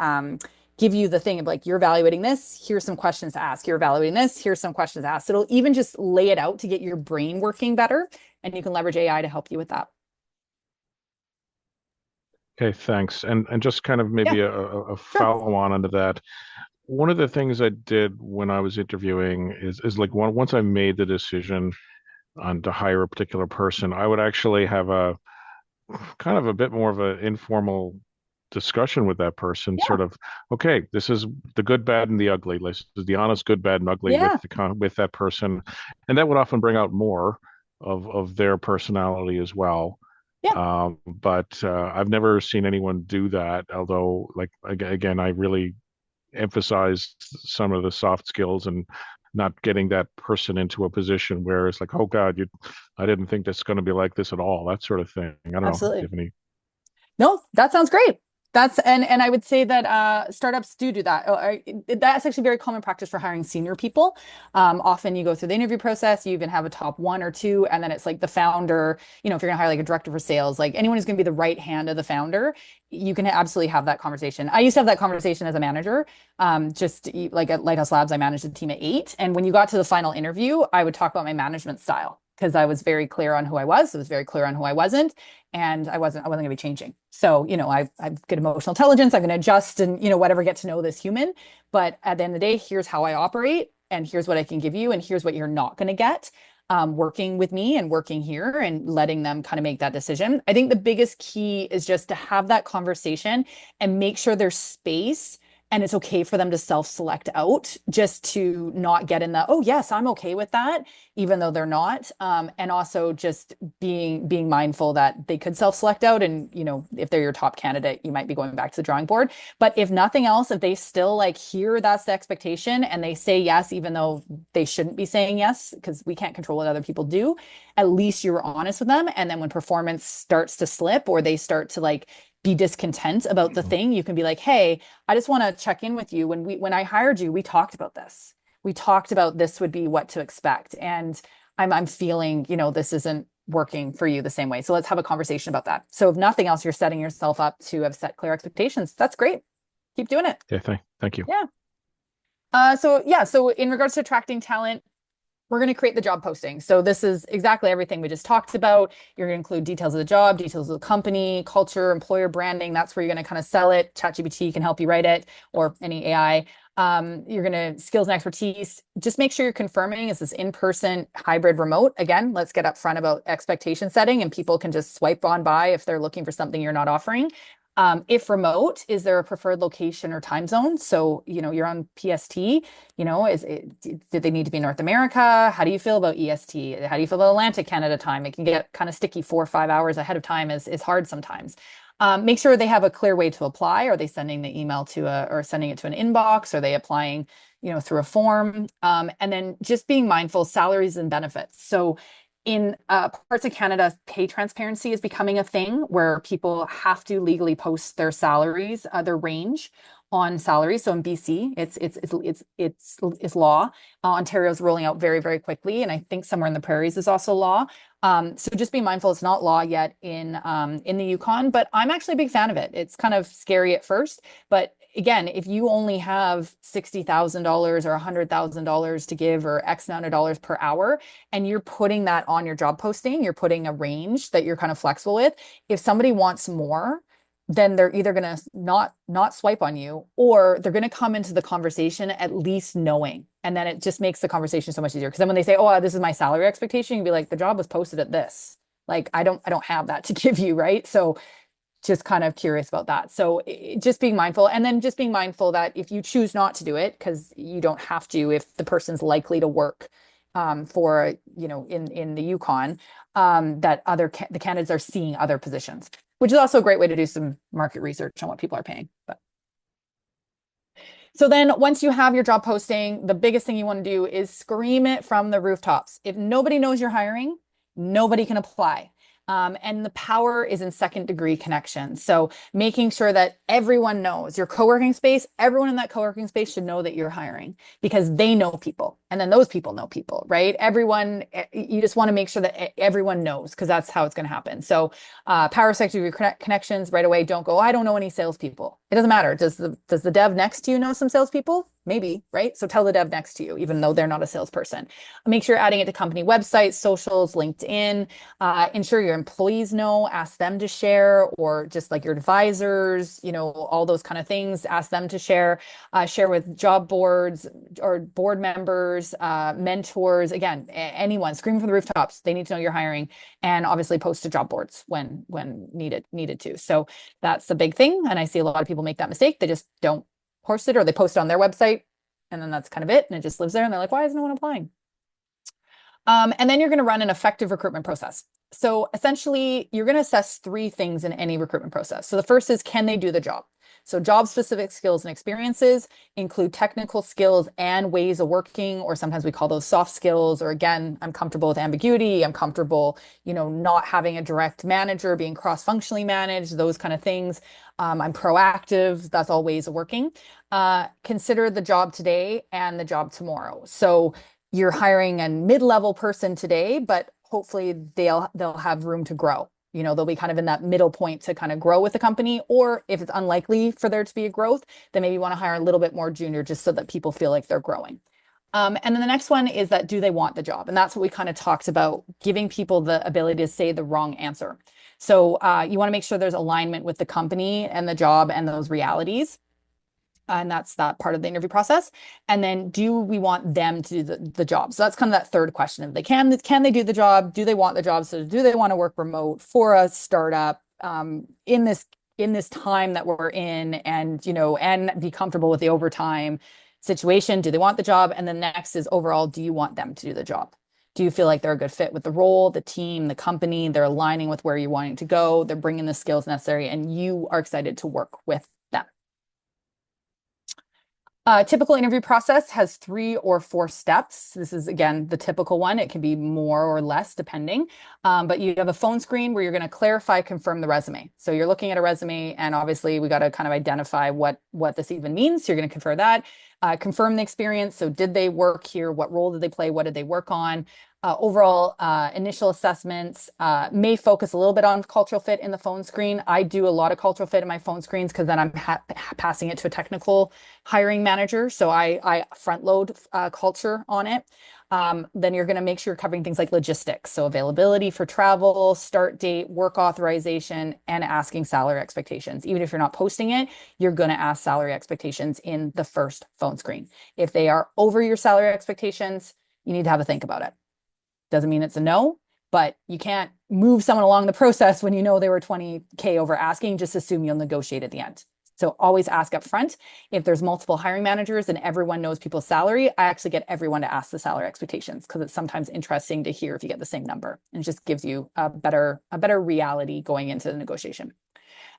give you the thing of like, you're evaluating this, here's some questions to ask. You're evaluating this, here's some questions to ask. So it'll even just lay it out to get your brain working better. And you can leverage AI to help you with that. Okay, thanks. And just kind of Yeah, maybe a sure. follow on into that. One of the things I did when I was interviewing is like once I made the decision on to hire a particular person, I would actually have a kind of a bit more of an informal discussion with that person, Yeah. sort of, okay, this is the good, bad, and the ugly. This is the honest, good, bad, and ugly with Yeah. with that person, and that would often bring out more of their personality as well. Yeah. But I've never seen anyone do that. Although, like again, I really emphasize some of the soft skills and not getting that person into a position where it's like, oh God, I didn't think that's going to be like this at all. That sort of thing. I don't know if you Absolutely. have any. No, that sounds great. That's and I would say that startups do that. That's actually very common practice for hiring senior people. Often you go through the interview process, you even have a top one or two, and then it's like the founder. You know, if you're gonna hire like a director for sales, like anyone who's gonna be the right hand of the founder, you can absolutely have that conversation. I used to have that conversation as a manager. Just like at Lighthouse Labs, I managed a team of 8, and when you got to the final interview, I would talk about my management style because I was very clear on who I was. I was very clear on who I wasn't, and I wasn't going to be changing. So, I've good emotional intelligence. I'm going to adjust and, whatever, get to know this human. But at the end of the day, here's how I operate and here's what I can give you. And here's what you're not going to get working with me and working here and letting them kind of make that decision. I think the biggest key is just to have that conversation and make sure there's space and it's okay for them to self-select out just to not get in the, oh yes, I'm okay with that, even though they're not. And also just being mindful that they could self-select out. And, if they're your top candidate, you might be going back to the drawing board. But if nothing else, if they still like hear that's the expectation and they say yes, even though they shouldn't be saying yes, because we can't control what other people do, at least you were honest with them. And then when performance starts to slip or they start to like be discontent about the thing, you can be like, hey, I just want to check in with you. When I hired you, we talked about this. We talked about this would be what to expect. And I'm feeling, this isn't working for you the same way. So let's have a conversation about that. So if nothing else, you're setting yourself up to have set clear expectations. That's great. Keep doing it. Yeah, thank you. Yeah. So in regards to attracting talent, We're going to create the job posting. So this is exactly everything we just talked about. You're going to include details of the job, details of the company, culture, employer branding. That's where you're going to kind of sell it. ChatGPT can help you write it, or any AI. You're going to skills and expertise. Just make sure you're confirming, is this in-person, hybrid, remote? Again, let's get upfront about expectation setting, and people can just swipe on by if they're looking for something you're not offering. If remote, is there a preferred location or time zone? So, you're on PST, did they need to be North America? How do you feel about EST? How do you feel about Atlantic Canada time? It can get kind of sticky. 4 or 5 hours ahead of time is hard sometimes. Make sure they have a clear way to apply. Are they sending the email or sending it to an inbox? Are they applying, through a form? And then just being mindful, salaries and benefits. So in parts of Canada, pay transparency is becoming a thing where people have to legally post their salaries, their range on salaries. So in BC, it's law. Ontario's rolling out very, very quickly, and I think somewhere in the prairies is also law. So just be mindful, it's not law yet in the Yukon, but I'm actually a big fan of it. It's kind of scary at first, but again, if you only have $60,000 or $100,000 to give, or X amount of dollars per hour, and you're putting that on your job posting, you're putting a range that you're kind of flexible with. If somebody wants more, then they're either going to not swipe on you, or they're going to come into the conversation at least knowing. And then it just makes the conversation so much easier. Because then when they say, "Oh, this is my salary expectation," you'd be like, "The job was posted at this. Like, I don't have that to give you," right? So just kind of curious about that. So just being mindful, and then just being mindful that if you choose not to do it, because you don't have to, if the person's likely to work for, in the Yukon, that the candidates are seeing other positions, which is also a great way to do some market research on what people are paying. But so then once you have your job posting, the biggest thing you want to do is scream it from the rooftops. If nobody knows you're hiring, nobody can apply. And the power is in second degree connection. So making sure that everyone knows your co-working space, everyone in that co-working space should know that you're hiring, because they know people, and then those people know people, right? Everyone, you just want to make sure that everyone knows, because that's how it's going to happen. So power second degree connections right away. Don't go, "I don't know any salespeople." It doesn't matter. Does the dev next to you know some salespeople? Maybe, right? So tell the dev next to you, even though they're not a salesperson. Make sure you're adding it to company websites, socials, LinkedIn. Ensure your employees know, ask them to share, or just like your advisors, all those kind of things, ask them to share. Share with job boards or board members, mentors. Again, anyone, scream from the rooftops. They need to know you're hiring, and obviously post to job boards when needed to. So that's the big thing. And I see a lot of people make that mistake. They just don't post it, or they post it on their website, and then that's kind of it, and it just lives there, and they're like, "Why is no one applying?" And then you're going to run an effective recruitment process. So essentially, you're going to assess 3 things in any recruitment process. So the first is, can they do the job? So job-specific skills and experiences include technical skills and ways of working, or sometimes we call those soft skills. Or again, I'm comfortable with ambiguity. I'm comfortable, not having a direct manager, being cross-functionally managed, those kind of things. I'm proactive. That's all ways of working. Consider the job today and the job tomorrow. So you're hiring a mid-level person today, but hopefully they'll have room to grow. They'll be kind of in that middle point to kind of grow with the company. Or if it's unlikely for there to be a growth, then maybe you want to hire a little bit more junior, just so that people feel like they're growing. And then the next one is that, do they want the job? And that's what we kind of talked about, giving people the ability to say the wrong answer. So you want to make sure there's alignment with the company and the job and those realities. And that's that part of the interview process. And then, do we want them to do the job? So that's kind of that third question. If they can they do the job? Do they want the job? So do they want to work remote for a startup in this time that we're in, and and be comfortable with the overtime situation? Do they want the job? And then next is, overall, do you want them to do the job? Do you feel like they're a good fit with the role, the team, the company? They're aligning with where you're wanting to go. They're bringing the skills necessary, and you are excited to work with them. Typical interview process has 3 or 4 steps. This is, again, the typical one. It can be more or less depending. But you have a phone screen where you're going to clarify, confirm the resume. So you're looking at a resume, and obviously we got to kind of identify what this even means. So you're going to confirm that. Confirm the experience. So did they work here? What role did they play? What did they work on? Overall initial assessments may focus a little bit on cultural fit in the phone screen. I do a lot of cultural fit in my phone screens because then I'm passing it to a technical hiring manager. So I front load culture on it. Then you're going to make sure you're covering things like logistics. So availability for travel, start date, work authorization, and asking salary expectations. Even if you're not posting it, you're going to ask salary expectations in the first phone screen. If they are over your salary expectations, you need to have a think about it. Doesn't mean it's a no, but you can't move someone along the process when you know they were 20K over asking, just assume you'll negotiate at the end. So always ask up front. If there's multiple hiring managers and everyone knows people's salary, I actually get everyone to ask the salary expectations because it's sometimes interesting to hear if you get the same number, and it just gives you a better reality going into the negotiation.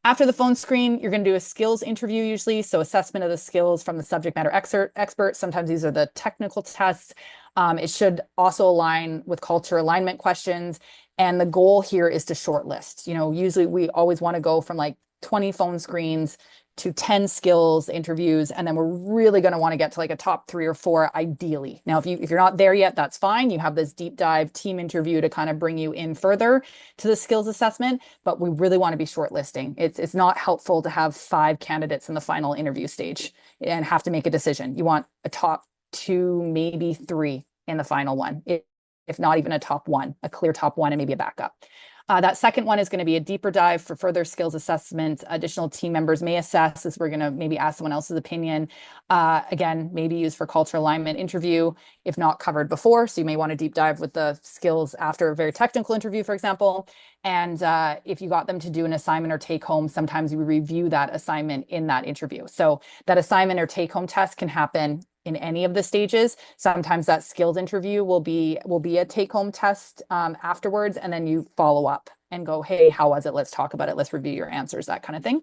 After the phone screen, you're going to do a skills interview usually. So assessment of the skills from the subject matter expert. Sometimes these are the technical tests. It should also align with culture alignment questions. And the goal here is to shortlist. Usually we always want to go from like 20 phone screens to 10 skills interviews. And then we're really going to want to get to like a top 3 or 4 ideally. Now, if you're not there yet, that's fine. You have this deep dive team interview to kind of bring you in further to the skills assessment, but we really want to be shortlisting. It's not helpful to have 5 candidates in the final interview stage and have to make a decision. You want a top 2, maybe 3 in the final one, if not even a top 1, a clear top 1 and maybe a backup. That second one is going to be a deeper dive for further skills assessment. Additional team members may assess as we're going to maybe ask someone else's opinion. Again, maybe used for culture alignment interview, if not covered before. So you may want to deep dive with the skills after a very technical interview, for example. And if you got them to do an assignment or take home, sometimes we review that assignment in that interview. So that assignment or take home test can happen in any of the stages. Sometimes that skills interview will be a take-home test afterwards, and then you follow up and go, hey, how was it? Let's talk about it. Let's review your answers, that kind of thing.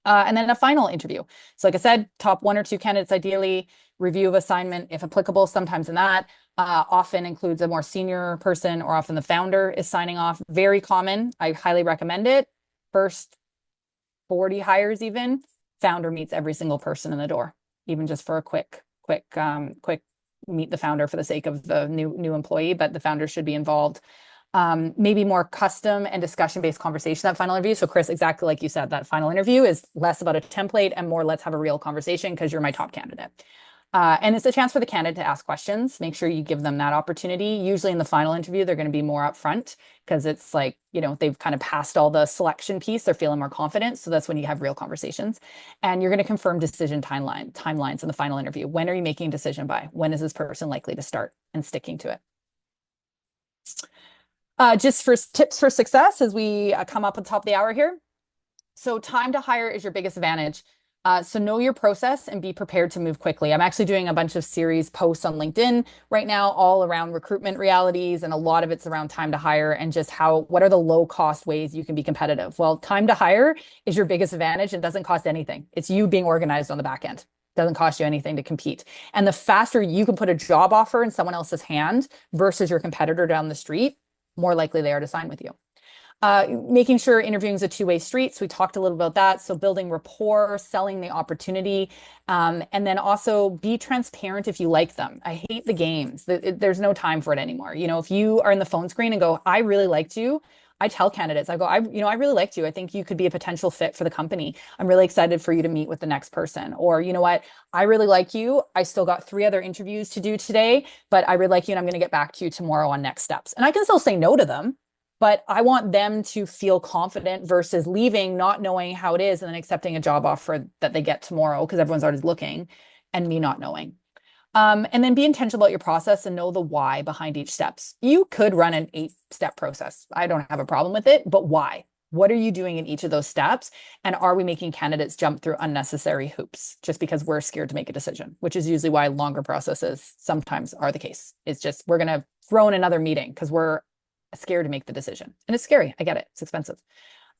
And then a final interview. So like I said, top 1 or 2 candidates, ideally, review of assignment, if applicable, sometimes in that. Often includes a more senior person, or often the founder is signing off. Very common. I highly recommend it. First 40 hires even, founder meets every single person in the door, even just for a quick meet the founder for the sake of the new employee, but the founder should be involved. Maybe more custom and discussion-based conversation, that final interview. So Chris, exactly like you said, that final interview is less about a template and more let's have a real conversation because you're my top candidate. And it's a chance for the candidate to ask questions. Make sure you give them that opportunity. Usually in the final interview, they're going to be more upfront because it's like, they've kind of passed all the selection piece. They're feeling more confident. So that's when you have real conversations. And you're going to confirm decision timelines in the final interview. When are you making a decision by? When is this person likely to start, and sticking to it? Just for tips for success as we come up at the top of the hour here. So time to hire is your biggest advantage. So know your process and be prepared to move quickly. I'm actually doing a bunch of series posts on LinkedIn right now, all around recruitment realities, and a lot of it's around time to hire and just what are the low cost ways you can be competitive. Well, time to hire is your biggest advantage and doesn't cost anything. It's you being organized on the back end. Doesn't cost you anything to compete. And the faster you can put a job offer in someone else's hand versus your competitor down the street, more likely they are to sign with you. Making sure interviewing is a two-way street. So we talked a little about that. So building rapport, selling the opportunity, and then also be transparent if you like them. I hate the games. There's no time for it anymore. If you are in the phone screen and go, I really liked you, I tell candidates, I go, I really liked you. I think you could be a potential fit for the company. I'm really excited for you to meet with the next person. Or, you know what, I really like you. I still got 3 other interviews to do today, but I really like you and I'm going to get back to you tomorrow on next steps. And I can still say no to them, but I want them to feel confident versus leaving, not knowing how it is, and then accepting a job offer that they get tomorrow because everyone's already looking, and me not knowing. And then be intentional about your process and know the why behind each steps. You could run an 8-step process. I don't have a problem with it, but why? What are you doing in each of those steps? And are we making candidates jump through unnecessary hoops just because we're scared to make a decision, which is usually why longer processes sometimes are the case. It's just, we're going to throw in another meeting because we're scared to make the decision. And it's scary. I get it. It's expensive.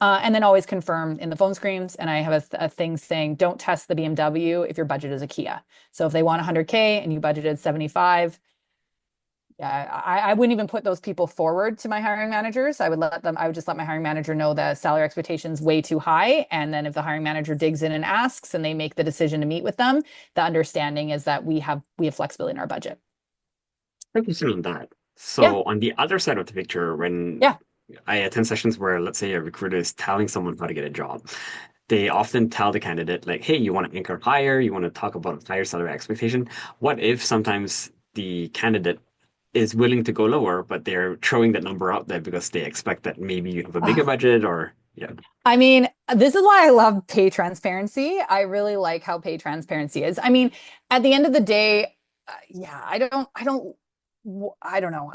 And then always confirm in the phone screens. And I have a thing saying, don't test the BMW if your budget is a Kia. So if they want 100K and you budgeted 75, Yeah, I wouldn't even put those people forward to my hiring managers. I would just let my hiring manager know the salary expectation's way too high. And then if the hiring manager digs in and asks and they make the decision to meet with them, the understanding is that we have flexibility in our budget. Focusing on that. Yeah. So on the other side of the picture, when Yeah. I attend sessions where, let's say, a recruiter is telling someone how to get a job, they often tell the candidate, like, hey, you want to anchor higher, you want to talk about higher salary expectation. What if sometimes the candidate is willing to go lower, but they're throwing that number out there because they expect that maybe you have a bigger budget or yeah. I mean, this is why I love pay transparency. I really like how pay transparency is. I mean, at the end of the day, yeah, I don't know.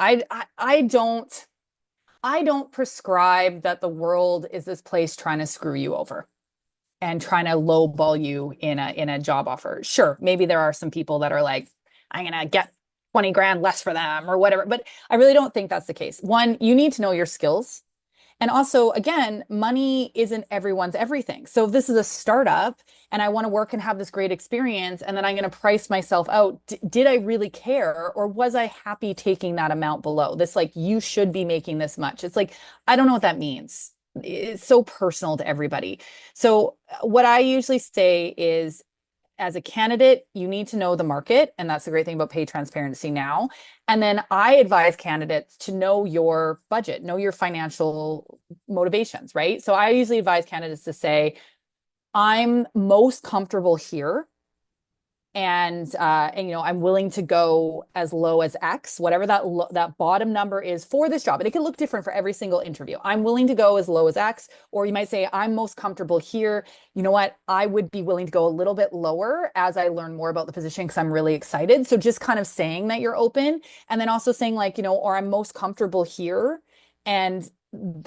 I don't prescribe that the world is this place trying to screw you over and trying to lowball you in a job offer. Sure, maybe there are some people that are like, I'm gonna get 20 grand less for them or whatever, but I really don't think that's the case. One, you need to know your skills. And also, again, money isn't everyone's everything. So if this is a startup and I want to work and have this great experience, and then I'm going to price myself out, did I really care? Or was I happy taking that amount below? This, like, you should be making this much. It's like, I don't know what that means. It's so personal to everybody. So what I usually say is, as a candidate, you need to know the market. And that's the great thing about pay transparency now. And then I advise candidates to know your budget, know your financial motivations, right? So I usually advise candidates to say, I'm most comfortable here. And I'm willing to go as low as X, whatever that bottom number is for this job. And it can look different for every single interview. I'm willing to go as low as X, or you might say, I'm most comfortable here. You know what? I would be willing to go a little bit lower as I learn more about the position because I'm really excited. So just kind of saying that you're open, and then also saying, like, or I'm most comfortable here, and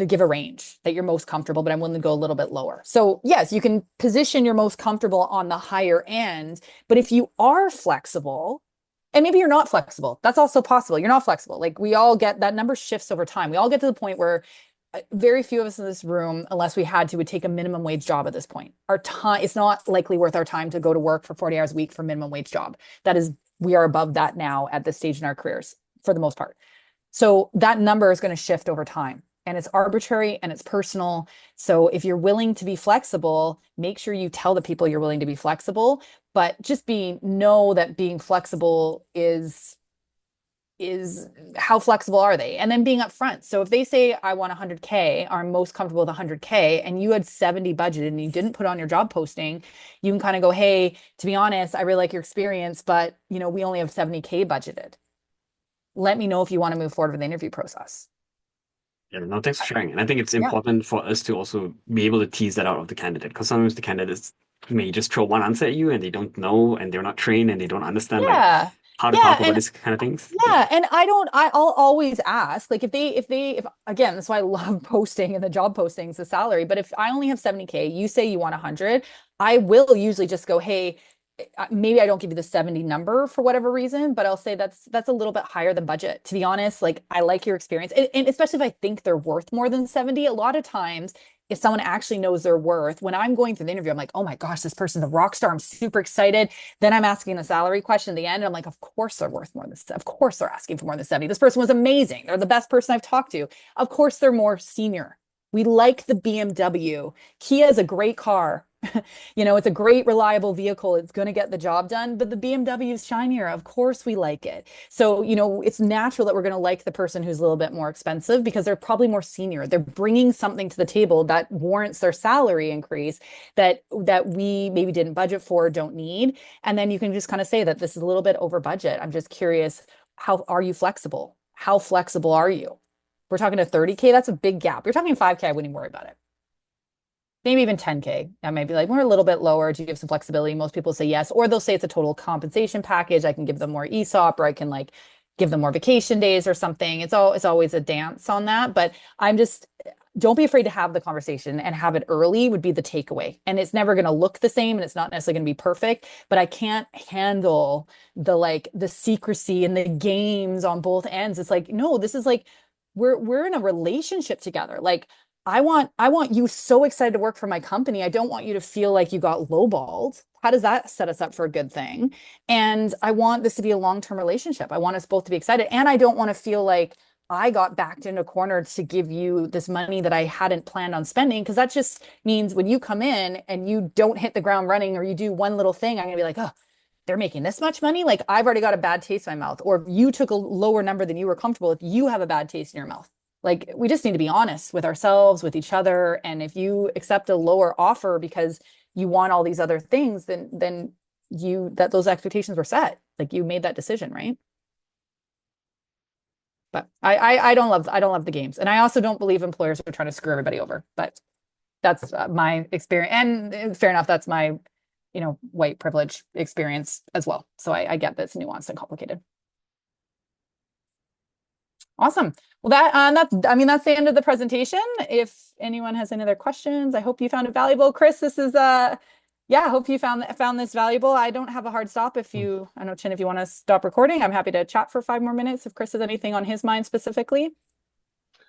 give a range that you're most comfortable, but I'm willing to go a little bit lower. So yes, you can position your most comfortable on the higher end, but if you are flexible, and maybe you're not flexible, that's also possible. You're not flexible. Like, we all get that number shifts over time. We all get to the point where very few of us in this room, unless we had to, would take a minimum wage job at this point. Our time, it's not likely worth our time to go to work for 40 hours a week for a minimum wage job. We are above that now at this stage in our careers for the most part. So that number is going to shift over time. And it's arbitrary and it's personal. So if you're willing to be flexible, make sure you tell the people you're willing to be flexible, but just know that being flexible is how flexible are they? And then being upfront. So if they say, I want 100K, or I'm most comfortable with 100K, and you had 70 budgeted and you didn't put on your job posting, you can kind of go, hey, to be honest, I really like your experience, but we only have 70K budgeted. Let me know if you want to move forward with the interview process. Yeah, no, thanks for sharing. And I think it's important for us to also be able to tease that out of the candidate, because sometimes the candidates may just throw one answer at you and they don't know and they're not trained and they don't understand like how to talk about this kind of things. Yeah, and I'll always ask, like, if again, that's why I love posting and the job postings, the salary. But if I only have 70K, you say you want 100, I will usually just go, hey, maybe I don't give you the 70 number for whatever reason, but I'll say that's a little bit higher than budget. To be honest, like, I like your experience. And especially if I think they're worth more than 70, a lot of times, if someone actually knows their worth, when I'm going through the interview, I'm like, oh my gosh, this person's a rock star. I'm super excited. Then I'm asking the salary question at the end. And I'm like, of course they're worth more than, of course they're asking for more than 70. This person was amazing. They're the best person I've talked to. Of course they're more senior. We like the BMW. Kia is a great car. It's a great, reliable vehicle. It's going to get the job done, but the BMW is shinier. Of course we like it. So, it's natural that we're going to like the person who's a little bit more expensive because they're probably more senior. They're bringing something to the table that warrants their salary increase that we maybe didn't budget for, don't need. And then you can just kind of say that this is a little bit over budget. I'm just curious, how are you flexible? How flexible are you? We're talking to 30K. That's a big gap. You're talking 5K. I wouldn't even worry about it. Maybe even 10K. I might be like, we're a little bit lower. Do you have some flexibility? Most people say yes, or they'll say it's a total compensation package. I can give them more ESOP, or I can like give them more vacation days or something. It's always a dance on that. But don't be afraid to have the conversation, and have it early would be the takeaway. And it's never going to look the same, and it's not necessarily going to be perfect, but I can't handle the secrecy and the games on both ends. It's like, no, this is like, we're in a relationship together. Like, I want you so excited to work for my company. I don't want you to feel like you got lowballed. how does that set us up for a good thing? And I want this to be a long-term relationship. I want us both to be excited. And I don't want to feel like I got backed into a corner to give you this money that I hadn't planned on spending. Because that just means when you come in and you don't hit the ground running or you do one little thing, I'm going to be like, oh, they're making this much money. Like I've already got a bad taste in my mouth. Or if you took a lower number than you were comfortable with, you have a bad taste in your mouth. Like we just need to be honest with ourselves, with each other. And if you accept a lower offer because you want all these other things, then those expectations were set. Like you made that decision, right? But I don't love the games. And I also don't believe employers are trying to screw everybody over. But that's my experience. And fair enough, that's my, white privilege experience as well. So I get that it's nuanced and complicated. Awesome. Well, that's the end of the presentation. If anyone has any other questions, I hope you found it valuable. Chris, this is I hope you found this valuable. I don't have a hard stop. I don't know, Chin, if you want to stop recording, I'm happy to chat for 5 more minutes if Chris has anything on his mind specifically.